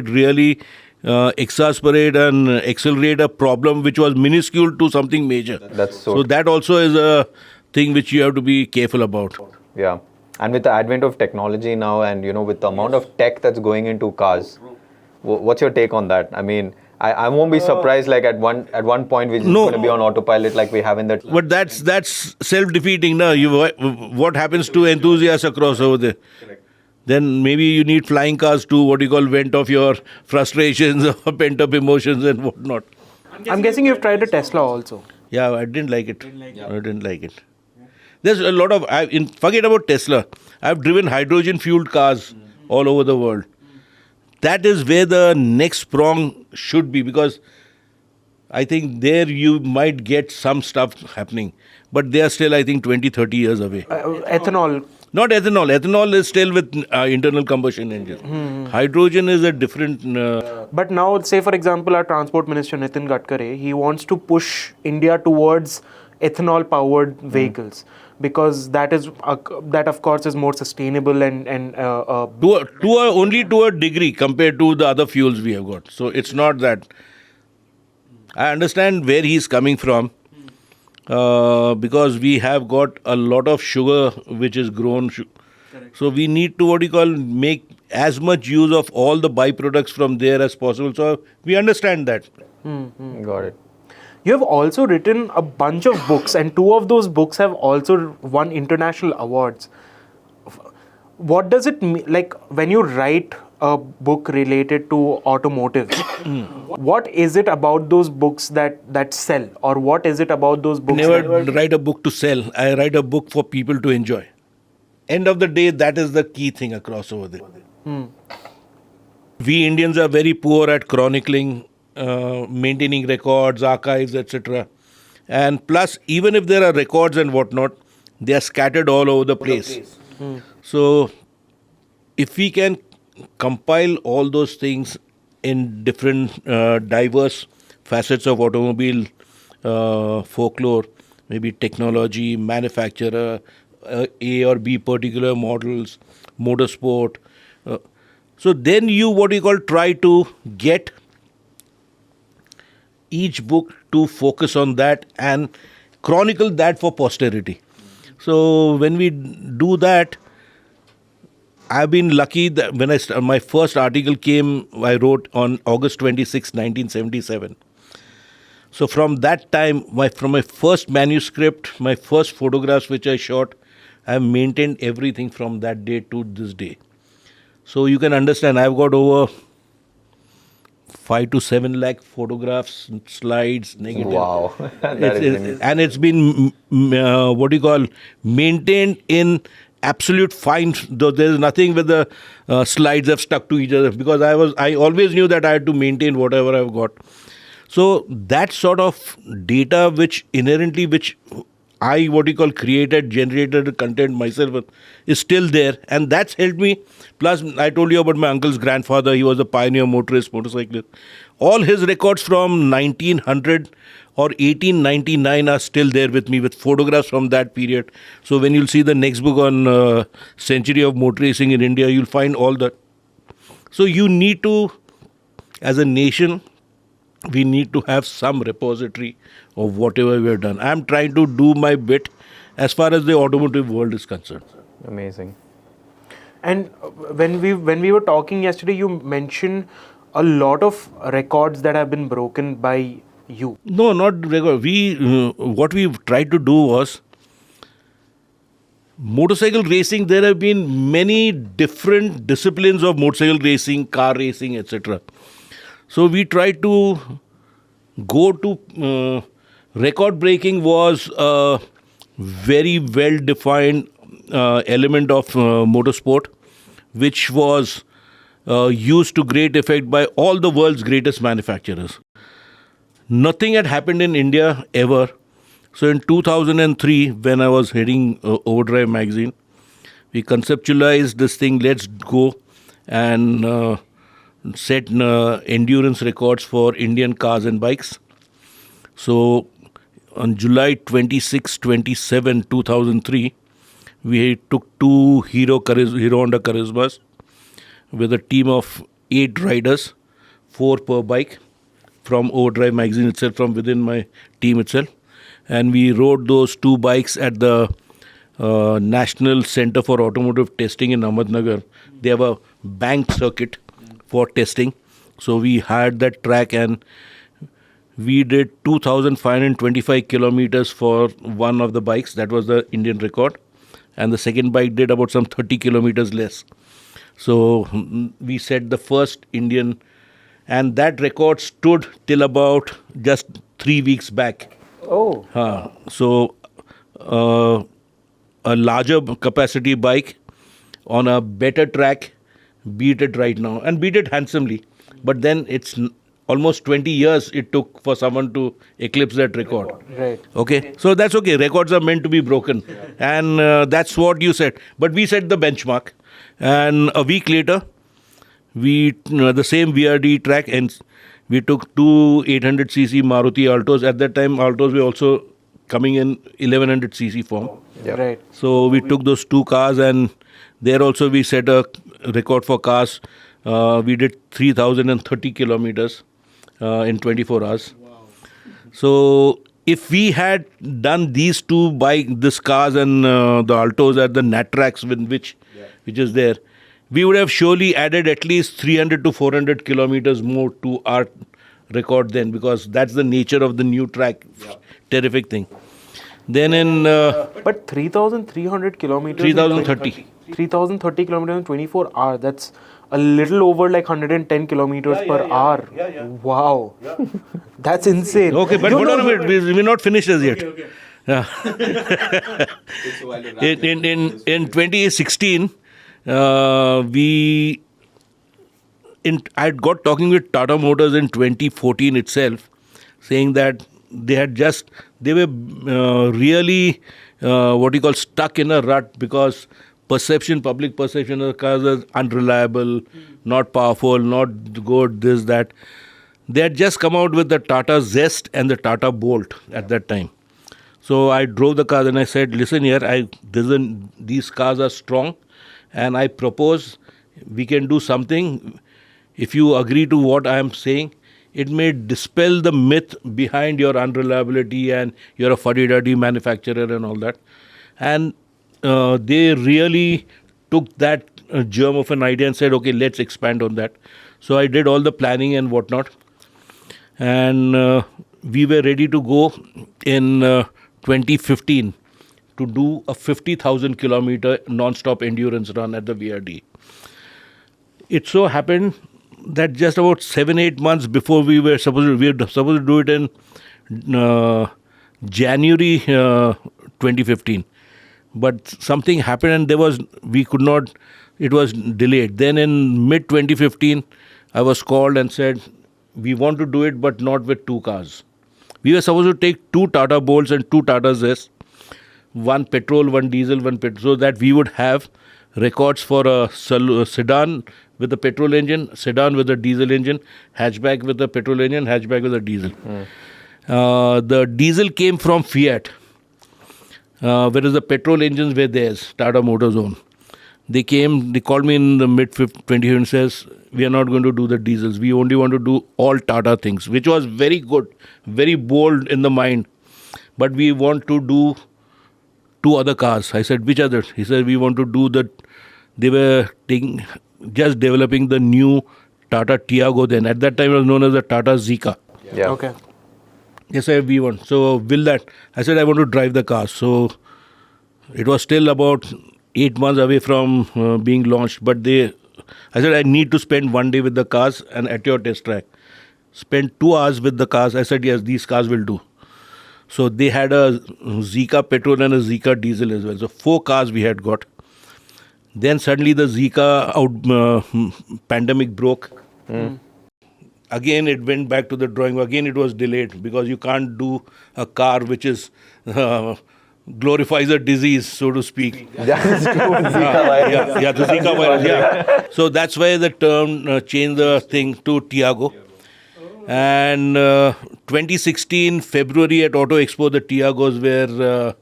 really exasperate and accelerate a problem which was minuscule to something major. That's so. So that also is a thing which you have to be careful about. Yeah. And with the advent of technology now, and with the amount of tech that's going into cars, what's your take on that? I mean, I won't be surprised. Like at one point, we're just going to be on autopilot, like we have in that. But that's self-defeating. Now, what happens to enthusiasts across over there? Correct. Then maybe you need flying cars to vent off your frustrations or pent-up emotions and whatnot. I'm guessing you've tried a Tesla also. Yeah, I didn't like it. I didn't like it. There's a lot of, forget about Tesla. I've driven hydrogen-fueled cars all over the world. That is where the next prong should be, because I think there you might get some stuff happening. But they are still, I think, 20, 30 years away. Ethanol. Not ethanol. Ethanol is still with internal combustion engine. Hydrogen is a different... But now, say for example, our Transport Minister Nitin Gadkari, he wants to push India towards ethanol-powered vehicles, because that of course is more sustainable and only to a degree compared to the other fuels we have got. So it's not that. I understand where he's coming from. Because we have got a lot of sugar which is grown. So we need to make as much use of all the byproducts from there as possible. So we understand that. Got it. You have also written a bunch of books, and 2 of those books have also won international awards. What does it mean, like when you write a book related to automotive? What is it about those books that sell, or what is it about those books? Never write a book to sell. I write a book for people to enjoy. End of the day, that is the key thing across over there. We Indians are very poor at chronicling, maintaining records, archives, etc. And plus, even if there are records and whatnot, they are scattered all over the place. So, if we can compile all those things in different diverse facets of automobile folklore, maybe technology, manufacturer, A or B particular models, motorsport. So then you try to get each book to focus on that and chronicle that for posterity. So when we do that, I've been lucky that when my first article came, I wrote on August 26, 1977. So from that time, from my first manuscript, my first photographs which I shot, I have maintained everything from that day to this day. So you can understand, I've got over 5 to 7 lakh photographs, slides, negative. Wow. And it's been, maintained in absolute fine. Though there's nothing with the slides have stuck to each other, because I always knew that I had to maintain whatever I've got. So that sort of data which I created, generated content myself with, is still there, and that's helped me. Plus, I told you about my uncle's grandfather. He was a pioneer motorist, motorcyclist. All his records from 1900 or 1899 are still there with me, with photographs from that period. So when you'll see the next book on century of motor racing in India, you'll find all that. So you need to as a nation, we need to have some repository of whatever we have done. I'm trying to do my bit as far as the automotive world is concerned. Amazing. And when we were talking yesterday, you mentioned a lot of records that have been broken by you. No, not regular. What we tried to do was motorcycle racing. There have been many different disciplines of motorcycle racing, car racing, etc. So we tried to go to record breaking was a very well defined element of motorsport, which was used to great effect by all the world's greatest manufacturers. Nothing had happened in India ever. So in 2003, when I was heading Overdrive magazine, we conceptualized this thing, let's go and set endurance records for Indian cars and bikes. So on July 26, 27, 2003, we took two Hero Honda Charismas with a team of 8 riders, 4 per bike, from Overdrive magazine itself, from within my team itself. And we rode those 2 bikes at the National Center for Automotive Testing in Ahmednagar. They have a bank circuit for testing. So we hired that track and we did 2,525 kilometers for one of the bikes. That was the Indian record. And the second bike did about some 30 kilometers less. So we set the first Indian, and that record stood till about just 3 weeks back. Oh. So a larger capacity bike on a better track beat it right now, and beat it handsomely. But then it's almost 20 years it took for someone to eclipse that record. Right. Okay, so that's okay. Records are meant to be broken, and that's what you said. But we set the benchmark, and a week later, we the same VRD track, and we took 2 800cc Maruti Altos. At that time, Altos were also coming in 1100cc form. Yep. Right. So we took those 2 cars, and there also we set a record for cars. We did 3,030 kilometers in 24 hours. Wow. So if we had done these 2 this cars and the Altos at the Nat tracks which is there, we would have surely added at least 300 to 400 kilometers more to our record then, because that's the nature of the new track. Terrific thing. Then in But 3,300 kilometers. 3,030. 3,030 kilometers in 24 hours. That's a little over like 110 kilometers per hour. Wow. That's insane. Okay, but hold on a minute. We're not finished as yet. Okay. Yeah. in 2016, I got talking with Tata Motors in 2014 itself, saying that they were really stuck in a rut, because public perception of the cars is unreliable, not powerful, not good, this, that. They had just come out with the Tata Zest and the Tata Bolt at that time. So I drove the cars and I said, listen here, these cars are strong, and I propose we can do something. If you agree to what I am saying, it may dispel the myth behind your unreliability and you're a fuddy-duddy manufacturer and all that. And they really took that germ of an idea and said, okay, let's expand on that. So I did all the planning and whatnot. And we were ready to go in 2015 to do a 50,000 kilometer non-stop endurance run at the VRD. It so happened that just about 7-8 months before we were supposed to do it in January 2015. But something happened and it was delayed. Then in mid 2015, I was called and said, we want to do it, but not with 2 cars. We were supposed to take 2 Tata Bolts and 2 Tata Zest, 1 petrol, 1 diesel, 1 petrol, so that we would have records for a sedan with a petrol engine, sedan with a diesel engine, hatchback with a petrol engine, hatchback with a diesel. The diesel came from Fiat, whereas the petrol engines were theirs, Tata Motors own. They called me in the mid 2015 and says, we are not going to do the diesels. We only want to do all Tata things, which was very good, very bold in the mind. But we want to do 2 other cars. I said, which others? He said, we want to do they were just developing the new Tata Tiago then. At that time, it was known as the Tata Zika. Yeah. Okay. Yes, I we want. So, will that? I said, I want to drive the car. So, it was still about 8 months away from being launched. But I said, I need to spend 1 day with the cars and at your test track. Spend 2 hours with the cars. I said, yes, these cars will do. So, they had a Zika petrol and a Zika diesel as well. So, 4 cars we had got. Then suddenly the Zika pandemic broke. Again, it went back to the drawing board. Again, it was delayed because you can't do a car which is glorifies a disease, so to speak. That's true. Zika virus. Yeah, the Zika virus, yeah. So that's why the term changed the thing to Tiago. And 2016, February at Auto Expo, the Tiagos were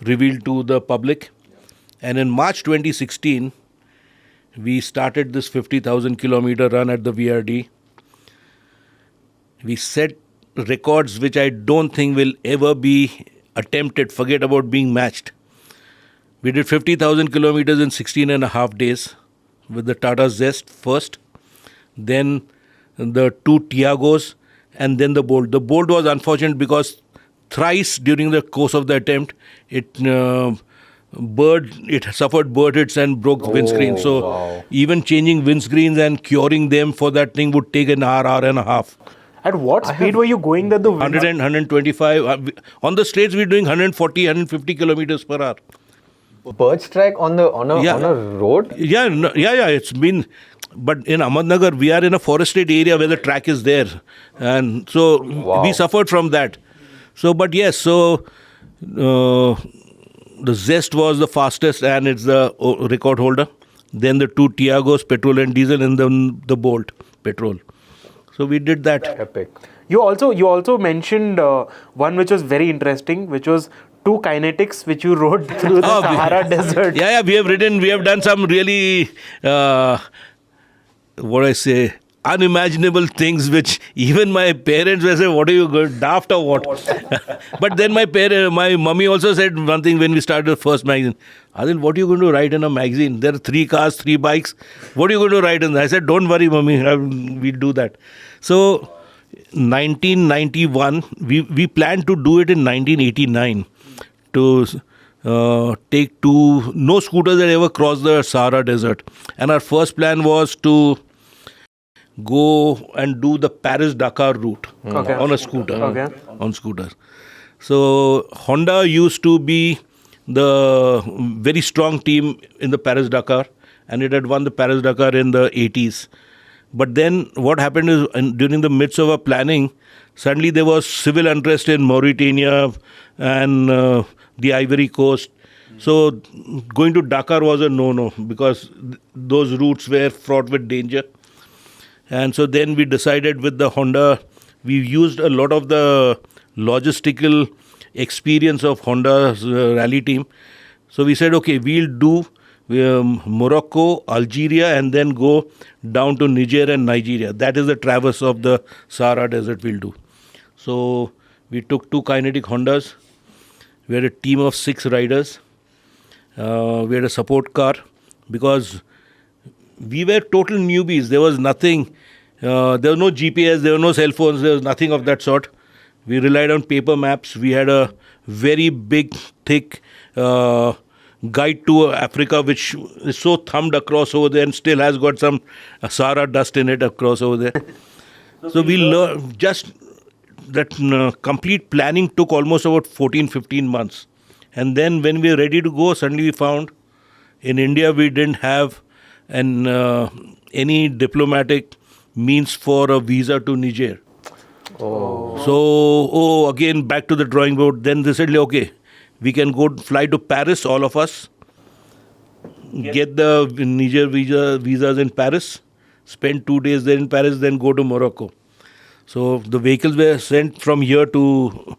revealed to the public. And in March 2016, we started this 50,000 kilometer run at the VRD. We set records which I don't think will ever be attempted, forget about being matched. We did 50,000 kilometers in 16 and a half days with the Tata Zest first, then the 2 Tiagos, and then the Bolt. The Bolt was unfortunate because thrice during the course of the attempt, it suffered bird hits and broke windscreens. So wow. even changing windscreens and curing them for that thing would take an hour and a half. At what speed were you going that the 100 and 125. On the straights, we're doing 140, 150 kilometers per hour. Birch track on a road? Yeah, it's been... But in Ahmednagar, we are in a forested area where the track is there. And so we suffered from that. So, but yes, so the Zest was the fastest and it's the record holder. Then the 2 Tiagos, petrol and diesel, and then the Bolt, petrol. So we did that. Epic. You also mentioned one which was very interesting, which was 2 Kinetics, which you rode through the Sahara Desert. Yeah, we have done some really, unimaginable things which even my parents were saying, what are you going, daft or what? But then my mummy also said one thing when we started the first magazine. Adil, what are you going to write in a magazine? There are 3 cars, 3 bikes. What are you going to write in that? I said, don't worry, mummy, we'll do that. So, 1991, we planned to do it in 1989 to take no scooters that ever crossed the Sahara Desert. And our first plan was to go and do the Paris-Dakar route on a scooter. On scooter. So, Honda used to be the very strong team in the Paris-Dakar, and it had won the Paris-Dakar in the 80s. But then what happened is during the midst of our planning, suddenly there was civil unrest in Mauritania and the Ivory Coast. So going to Dakar was a no-no because those routes were fraught with danger. And so then we decided with the Honda, we used a lot of the logistical experience of Honda's rally team. So we said, okay, we'll do Morocco, Algeria, and then go down to Niger and Nigeria. That is the traverse of the Sahara Desert we'll do. So we took 2 Kinetic Hondas. We had a team of 6 riders. We had a support car because we were total newbies. There was nothing. There was no GPS. There were no cell phones. There was nothing of that sort. We relied on paper maps. We had a very big, thick guide to Africa, which is so thumbed across over there and still has got some Sahara dust in it across over there. So we learned just that complete planning took almost about 14-15 months. And then when we were ready to go, suddenly we found in India we didn't have any diplomatic means for a visa to Niger. So, again, back to the drawing board. Then they said, okay, we can fly to Paris, all of us, get the Niger visas in Paris, spend 2 days there in Paris, then go to Morocco. So the vehicles were sent from here to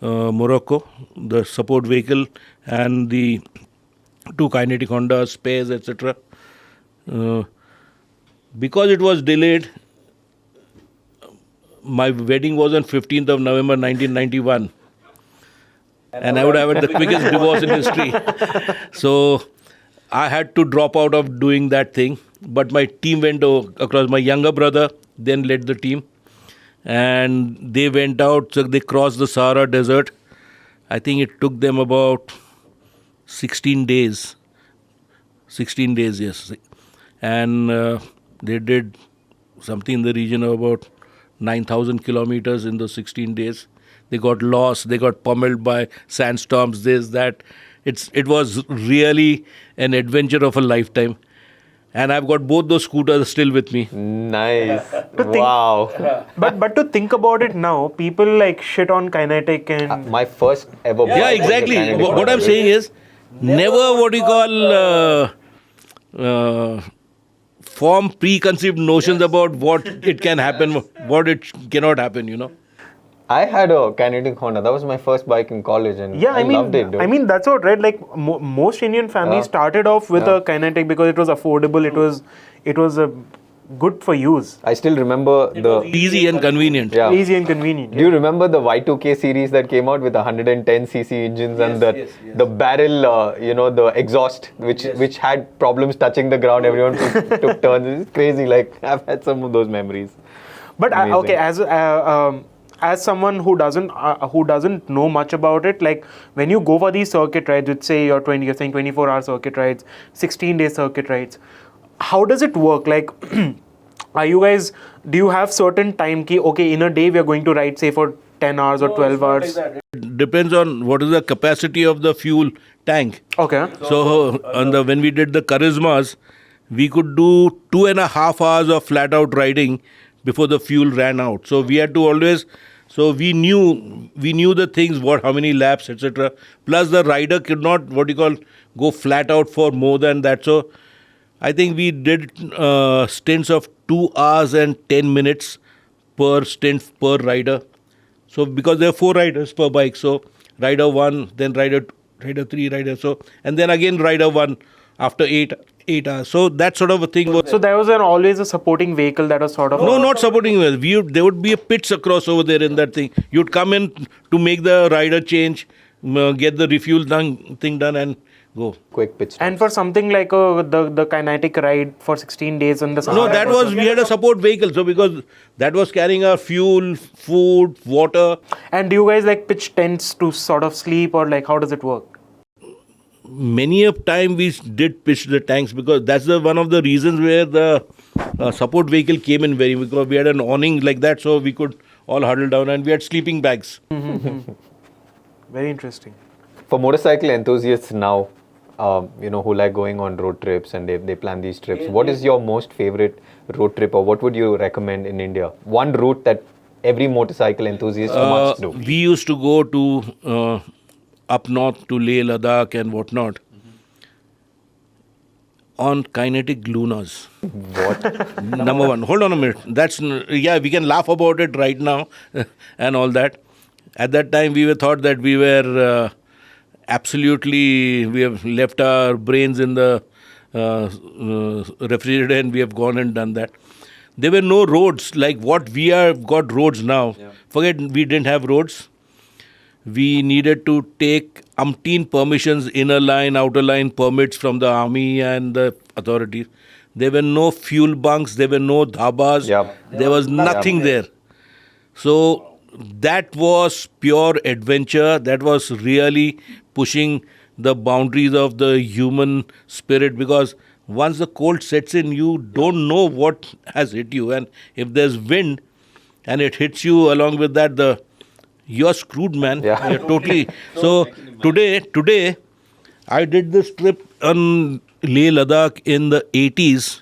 Morocco, the support vehicle and the 2 Kinetic Honda spares, etc. Because it was delayed, my wedding was on 15th of November 1991. And I would have had the quickest divorce in history. So I had to drop out of doing that thing. But my team went across. My younger brother then led the team. And they went out, so they crossed the Sahara Desert. I think it took them about 16 days. 16 days, yes. And they did something in the region of about 9,000 kilometers in those 16 days. They got lost, they got pummeled by sandstorms, this, that. It was really an adventure of a lifetime. And I've got both those scooters still with me. Nice. Wow. But to think about it now, people like shit on Kinetic and My first ever bike Yeah, was a exactly. Kinetic What I'm bike. saying is, never what you call form preconceived notions about what it can happen, what it cannot happen, you know. I had a Kinetic Honda. That was my first bike in college, and yeah, I loved it. Dude. I mean that's what, right? Like most Indian families started off with a Kinetic because it was affordable. It was a good for use. I still remember the. Easy and convenient. Yeah. Easy and convenient. Do you remember the Y2K series that came out with 110cc engines and the barrel, the exhaust, which had problems touching the ground? Everyone took turns. It's crazy. Like I've had some of those memories. But Amazing. as someone who doesn't know much about it, like when you go for these circuit rides, let's say you're saying 24-hour circuit rides, 16-day circuit rides, how does it work? Like, do you have certain time key? Okay, in a day we are going to ride say for 10 hours or 12 hours. It depends on what is the capacity of the fuel tank. Okay. So when we did the Charismas, we could do 2.5 hours of flat out riding before the fuel ran out. So we had to always, so we knew the things, how many laps, etc. Plus the rider could not, go flat out for more than that. So I think we did stints of 2 hours and 10 minutes per stint per rider. So because there are 4 riders per bike, so rider 1, then rider 3, rider so, and then again rider 1 after 8 hours. So that sort of a thing was. So there was always a supporting vehicle that was sort of. No, not supporting vehicle. There would be a pits across over there in that thing. You'd come in to make the rider change, get the refuel thing done, and go. Quick pit stop. And for something like the Kinetic ride for 16 days on the No, that was, we had a support vehicle. So because that was carrying our fuel, food, water. And do you guys like pitch tents to sort of sleep, or like how does it work? Many a time we did pitch the tanks, because that's one of the reasons where the support vehicle came in because we had an awning like that, so we could all huddle down, and we had sleeping bags. Very interesting. For motorcycle enthusiasts now, who like going on road trips and they plan these trips, what is your most favorite road trip, or what would you recommend in India? One route that every motorcycle enthusiast must do. We used to go to up north to Leh, Ladakh and whatnot on Kinetic Lunas. What? Number one. Hold on a minute. We can laugh about it right now and all that. At that time, we were thought that we were we have left our brains in the refrigerator and we have gone and done that. There were no roads like what we have got roads now. Yeah. Forget we didn't have roads. We needed to take umpteen permissions, inner line, outer line permits from the army and the authorities. There were no fuel bunks, there were no dhabas, there was nothing there. So that was pure adventure. That was really pushing the boundaries of the human spirit, because once the cold sets in, you don't know what has hit you. And if there's wind and it hits you along with that, you're screwed, man. Yeah. You're totally. So today, I did this trip on Leh Ladakh in the 80s.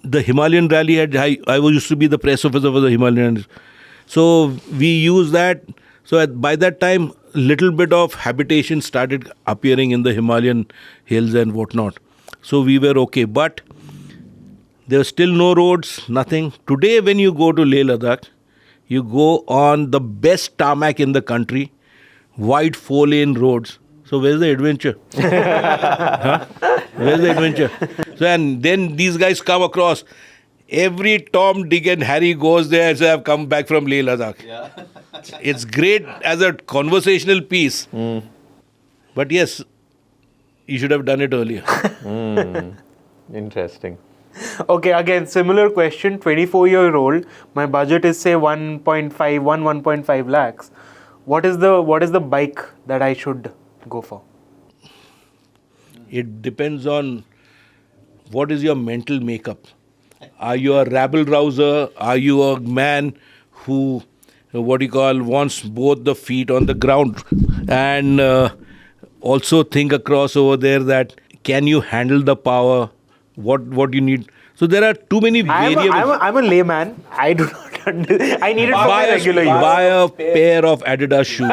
The Himalayan Rally I used to be the press officer for the Himalayan. So we used that. So by that time, little bit of habitation started appearing in the Himalayan hills and whatnot. So we were okay. But there were still no roads, nothing. Today, when you go to Leh Ladakh, you go on the best tarmac in the country, wide 4-lane roads. So where's the adventure? Huh? Where's the adventure? So and then these guys come across. Every Tom, Dick and Harry goes there and says, I've come back from Leh Ladakh. Yeah. It's great as a conversational piece. But yes, you should have done it earlier. Interesting. Okay, again, similar question. 24-year-old, my budget is say 1.5 lakhs. What is the bike that I should go for? It depends on what is your mental makeup. Are you a rabble-rouser? Are you a man who, wants both the feet on the ground? And also think across over there that can you handle the power? What you need? So there are too many variables. I'm a layman. I do not understand. I need it for my regular use. Buy a pair of Adidas shoes.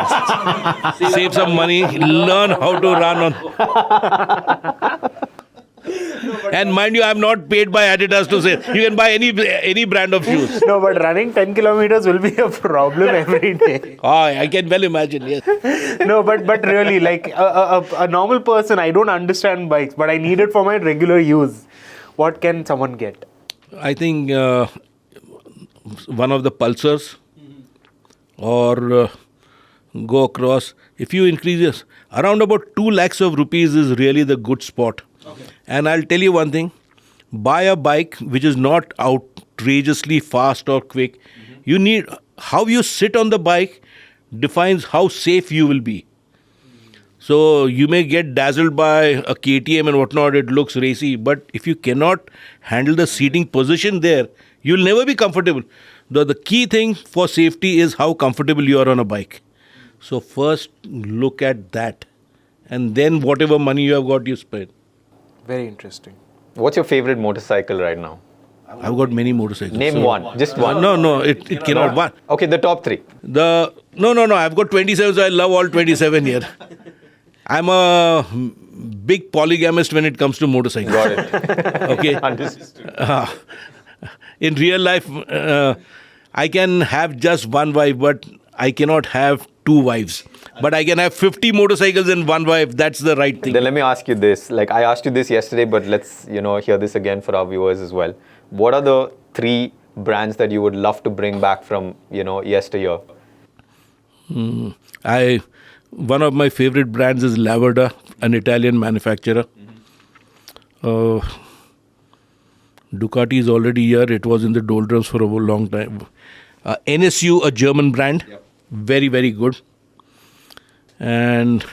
Save some money. Learn how to run on. And mind you, I'm not paid by Adidas to say you can buy any brand of shoes. No, but running 10 kilometers will be a problem every day. I can well imagine, yes. No, but really, like a normal person, I don't understand bikes, but I need it for my regular use. What can someone get? I think one of the Pulsars or go across. If you increase this, around about 2 lakhs of rupees is really the good spot. Okay. And I'll tell you one thing, buy a bike which is not outrageously fast or quick. You need, how you sit on the bike defines how safe you will be. So you may get dazzled by a KTM and whatnot, it looks racy, but if you cannot handle the seating position there, you'll never be comfortable. The key thing for safety is how comfortable you are on a bike. So first look at that, and then whatever money you have got, you spend. Very interesting. What's your favorite motorcycle right now? I've got many motorcycles. Name one, just one. No, it cannot. One. Okay, the top 3. No. I've got 27, so I love all 27 here. I'm a big polygamist when it comes to motorcycles. Got it. Okay. Understood. In real life, I can have just one wife, but I cannot have 2 wives. But I can have 50 motorcycles and 1 wife. That's the right thing. Then let me ask you this. Like I asked you this yesterday, but let's hear this again for our viewers as well. What are the 3 brands that you would love to bring back from yesteryear? One of my favorite brands is Lavada, an Italian manufacturer. Ducati is already here. It was in the doldrums for a long time. NSU, a German brand. Yep. Very, very good. And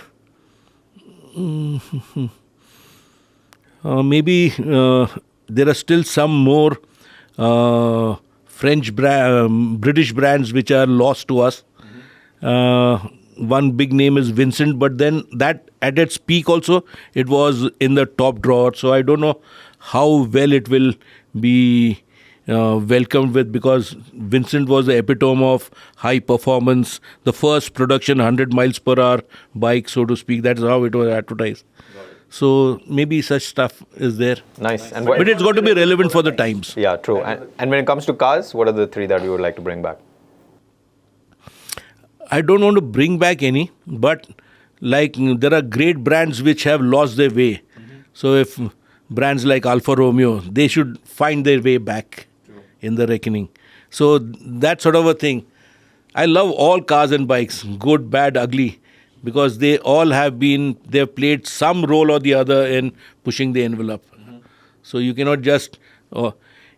maybe there are still some more British brands which are lost to us. One big name is Vincent, but then that at its peak also, it was in the top drawer. So I don't know how well it will be welcomed with, because Vincent was the epitome of high performance, the first production 100 miles per hour bike, so to speak. That's how it was advertised. So maybe such stuff is there. Nice. But it's got to be relevant for the times. Yeah, true. And when it comes to cars, what are the 3 that you would like to bring back? I don't want to bring back any, but like there are great brands which have lost their way. So if brands like Alfa Romeo, they should find their way back in the reckoning. So that sort of a thing. I love all cars and bikes, good, bad, ugly, because they all they've played some role or the other in pushing the envelope. So you cannot just,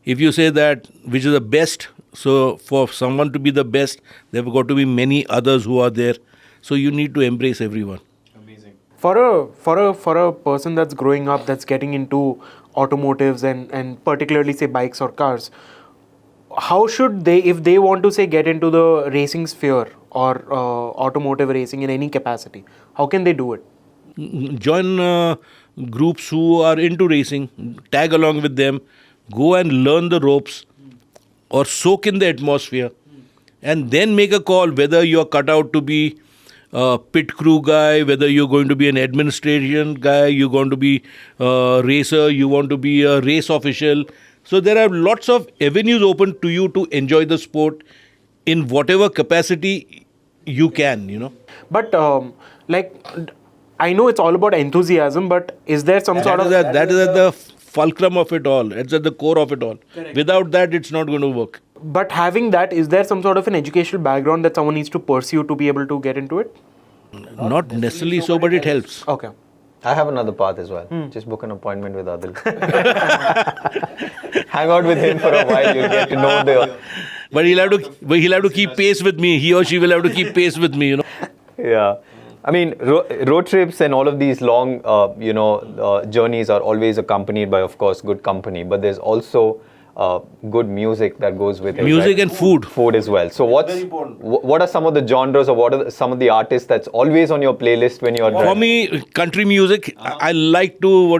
if you say that which is the best, so for someone to be the best, there have got to be many others who are there. So you need to embrace everyone. Amazing. For a person that's growing up, that's getting into automotives and particularly say bikes or cars, how should they, if they want to say get into the racing sphere or automotive racing in any capacity, how can they do it? Join groups who are into racing, tag along with them, go and learn the ropes or soak in the atmosphere, and then make a call whether you're cut out to be a pit crew guy, whether you're going to be an administration guy, you're going to be a racer, you want to be a race official. So there are lots of avenues open to you to enjoy the sport in whatever capacity you can, But I know it's all about enthusiasm, but is there some sort of... That is at the fulcrum of it all. It's at the core of it all. Correct. Without that, it's not going to work. But having that, is there some sort of an educational background that someone needs to pursue to be able to get into it? Not necessarily so, but it helps. Okay. I have another path as well. Just book an appointment with Adil. Hang out with him for a while. You'll get to know the... But he'll have to keep pace with me. He or she will have to keep pace with me, Yeah. I mean, road trips and all of these long, journeys are always accompanied by, of course, good company. But there's also good music that goes with it. Music right? and food. Food as well. So what are some of the genres or what are some of the artists that's always on your playlist when you're driving? For me, country music, I like to...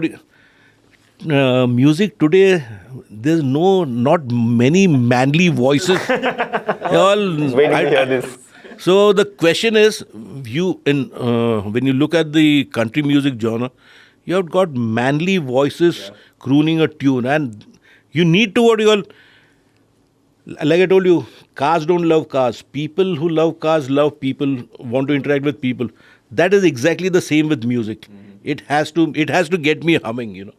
music today, there's not many manly voices. Waiting to hear this. So the question is, when you look at the country music genre, you have got manly voices crooning a tune, and you need to like I told you, cars don't love cars. People who love cars love people, want to interact with people. That is exactly the same with music. It has to get me humming,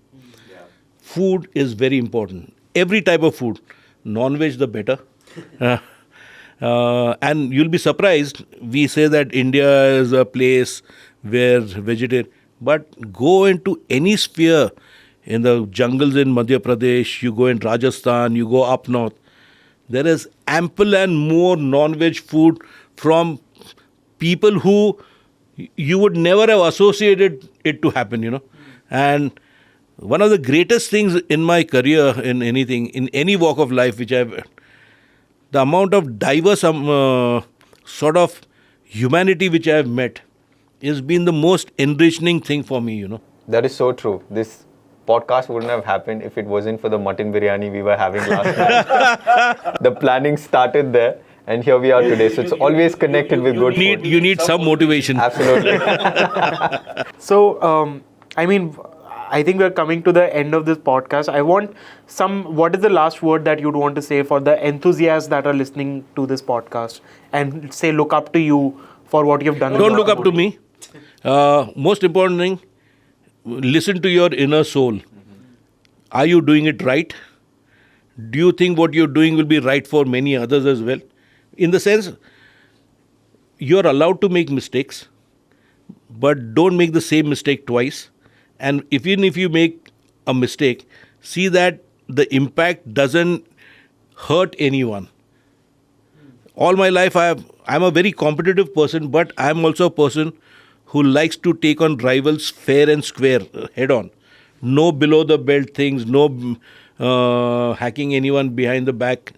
Food is very important. Every type of food. Non-veg, the better. And you'll be surprised. We say that India is a place where vegetarian. But go into any sphere in the jungles in Madhya Pradesh, you go in Rajasthan, you go up north. There is ample and more non-veg food from people who you would never have associated it to happen, And one of the greatest things in my career, in anything, in any walk of life which the amount of diverse sort of humanity which I have met has been the most enriching thing for me, That is so true. This podcast wouldn't have happened if it wasn't for the mutton biryani we were having last night. The planning started there. And here we are today. So it's always connected with good food. You need some motivation. Absolutely. So, I think we're coming to the end of this podcast. What is the last word that you'd want to say for the enthusiasts that are listening to this podcast and say, look up to you for what you've done? Don't look up to me. Most important thing, listen to your inner soul. Are you doing it right? Do you think what you're doing will be right for many others as well? In the sense, you're allowed to make mistakes, but don't make the same mistake twice. And even if you make a mistake, see that the impact doesn't hurt anyone. All my life, I'm a very competitive person, but I'm also a person who likes to take on rivals fair and square, head on. No below the belt things, no hacking anyone behind the back.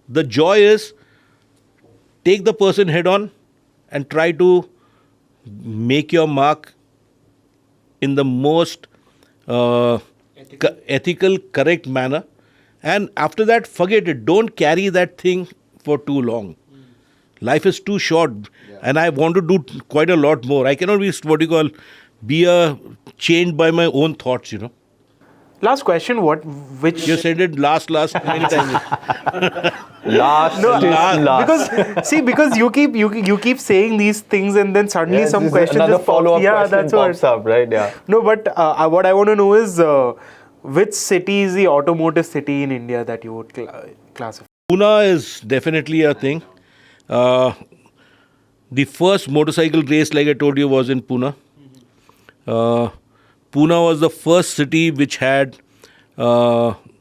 The joy is take the person head on and try to make your mark in the most ethical, correct manner. And after that, forget it. Don't carry that thing for too long. Life is too short, and I want to do quite a lot more. I cannot be chained by my own thoughts, Last question, You said it last many times. Last. Because you keep saying these things and then suddenly some question another just pops. follow-up question That's pops what. up, right? Yeah. No, but what I want to know is which city is the automotive city in India that you would classify? Pune is definitely a thing. The first motorcycle race, like I told you, was in Pune. Pune was the first city which had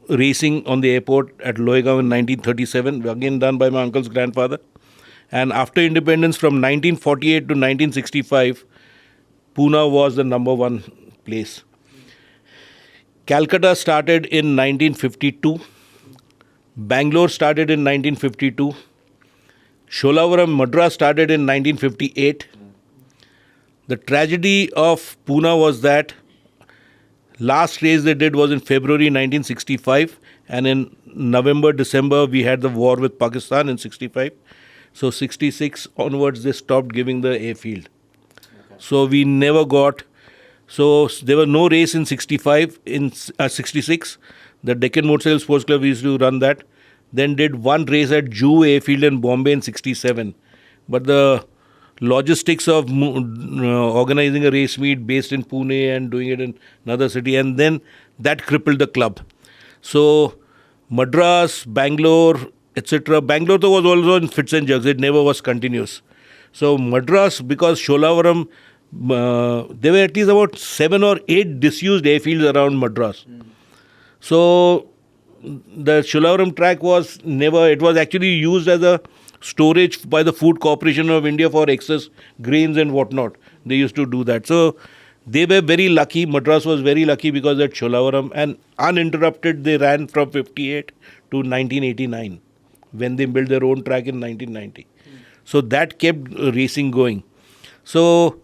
racing on the airport at Loegaon in 1937, again done by my uncle's grandfather. And after independence from 1948 to 1965, Pune was the number one place. Calcutta started in 1952. Bangalore started in 1952. Sholavaram, Madras started in 1958. The tragedy of Pune was that last race they did was in February 1965, and in November, December we had the war with Pakistan in 65. So 66 onwards they stopped giving the airfield. So we never got. So there was no race in 65. In 66, the Deccan Motorcycle Sports Club used to run that. Then did one race at Juhu Airfield in Bombay in 67. But the logistics of organizing a race meet based in Pune and doing it in another city, and then that crippled the club. So Madras, Bangalore, etc. Bangalore though was also in fits and jerks. It never was continuous. So Madras, because Sholavaram, there were at least about 7 or 8 disused airfields around Madras. So the Sholavaram track was never, it was actually used as a storage by the Food Corporation of India for excess grains and whatnot. They used to do that. So they were very lucky. Madras was very lucky because at Sholavaram, and uninterrupted they ran from 58 to 1989 when they built their own track in 1990. So that kept racing going. So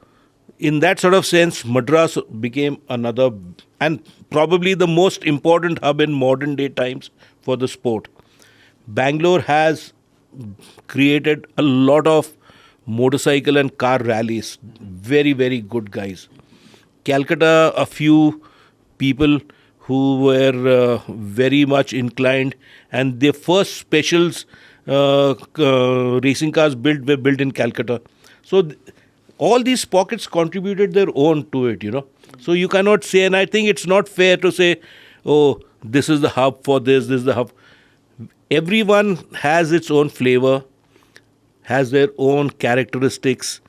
in that sort of sense, Madras became another and probably the most important hub in modern day times for the sport. Bangalore has created a lot of motorcycle and car rallies. Very, very good guys. Calcutta, a few people who were very much inclined, and their first specials racing cars were built in Calcutta. So all these pockets contributed their own to it, So you cannot say, and I think it's not fair to say, oh, this is the hub for this is the hub. Everyone has its own flavor, has their own characteristics,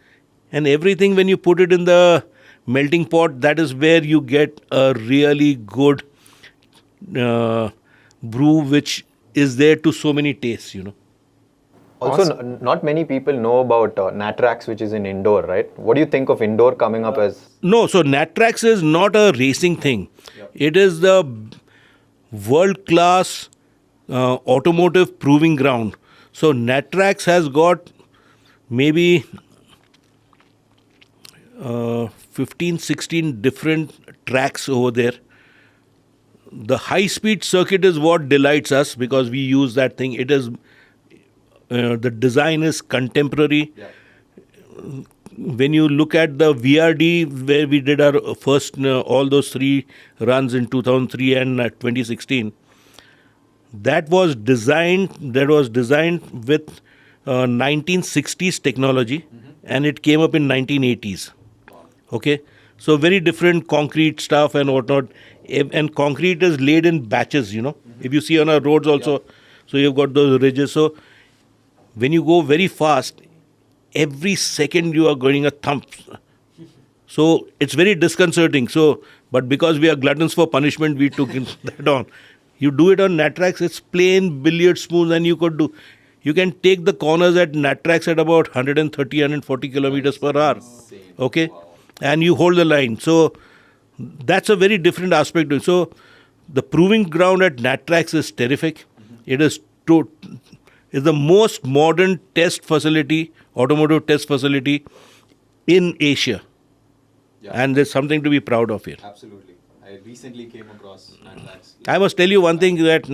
and everything when you put it in the melting pot, that is where you get a really good brew which is there to so many tastes, Also, not many people know about Natrax, which is in indoor, right? What do you think of indoor coming up as? No, so Natrax is not a racing thing. Yep. It is the world-class automotive proving ground. So Natrax has got maybe 15, 16 different tracks over there. The high-speed circuit is what delights us because we use that thing. It is the design is contemporary. Yeah. When you look at the VRD, where we did our first, all those 3 runs in 2003 and 2016, that was designed with 1960s technology, and it came up in 1980s. Okay, so very different concrete stuff and whatnot, and concrete is laid in batches. If you see on our roads also, so you've got those ridges. So when you go very fast, every second you are going a thump. So it's very disconcerting. So, but because we are gluttons for punishment, we took that on. You do it on Natrax, it's plain billiard smooth, and you can take the corners at Natrax at about 130, 140 kilometers per hour. Okay? Wow. And you hold the line. So that's a very different aspect to it. So the proving ground at Natrax is terrific. It is the most modern test facility, automotive test facility in Asia. Yeah. And there's something to be proud of here. Absolutely. I recently came across Natrax. I must tell you one thing, that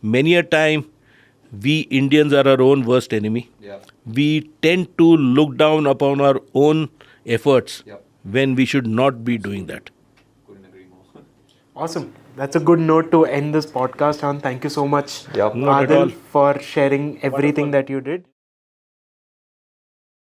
many a time we Indians are our own worst enemy. Yeah. We tend to look down upon our own efforts when we should not be doing that. Couldn't agree more. Awesome. That's a good note to end this podcast on. Thank you so much, Adil, for sharing everything that you did.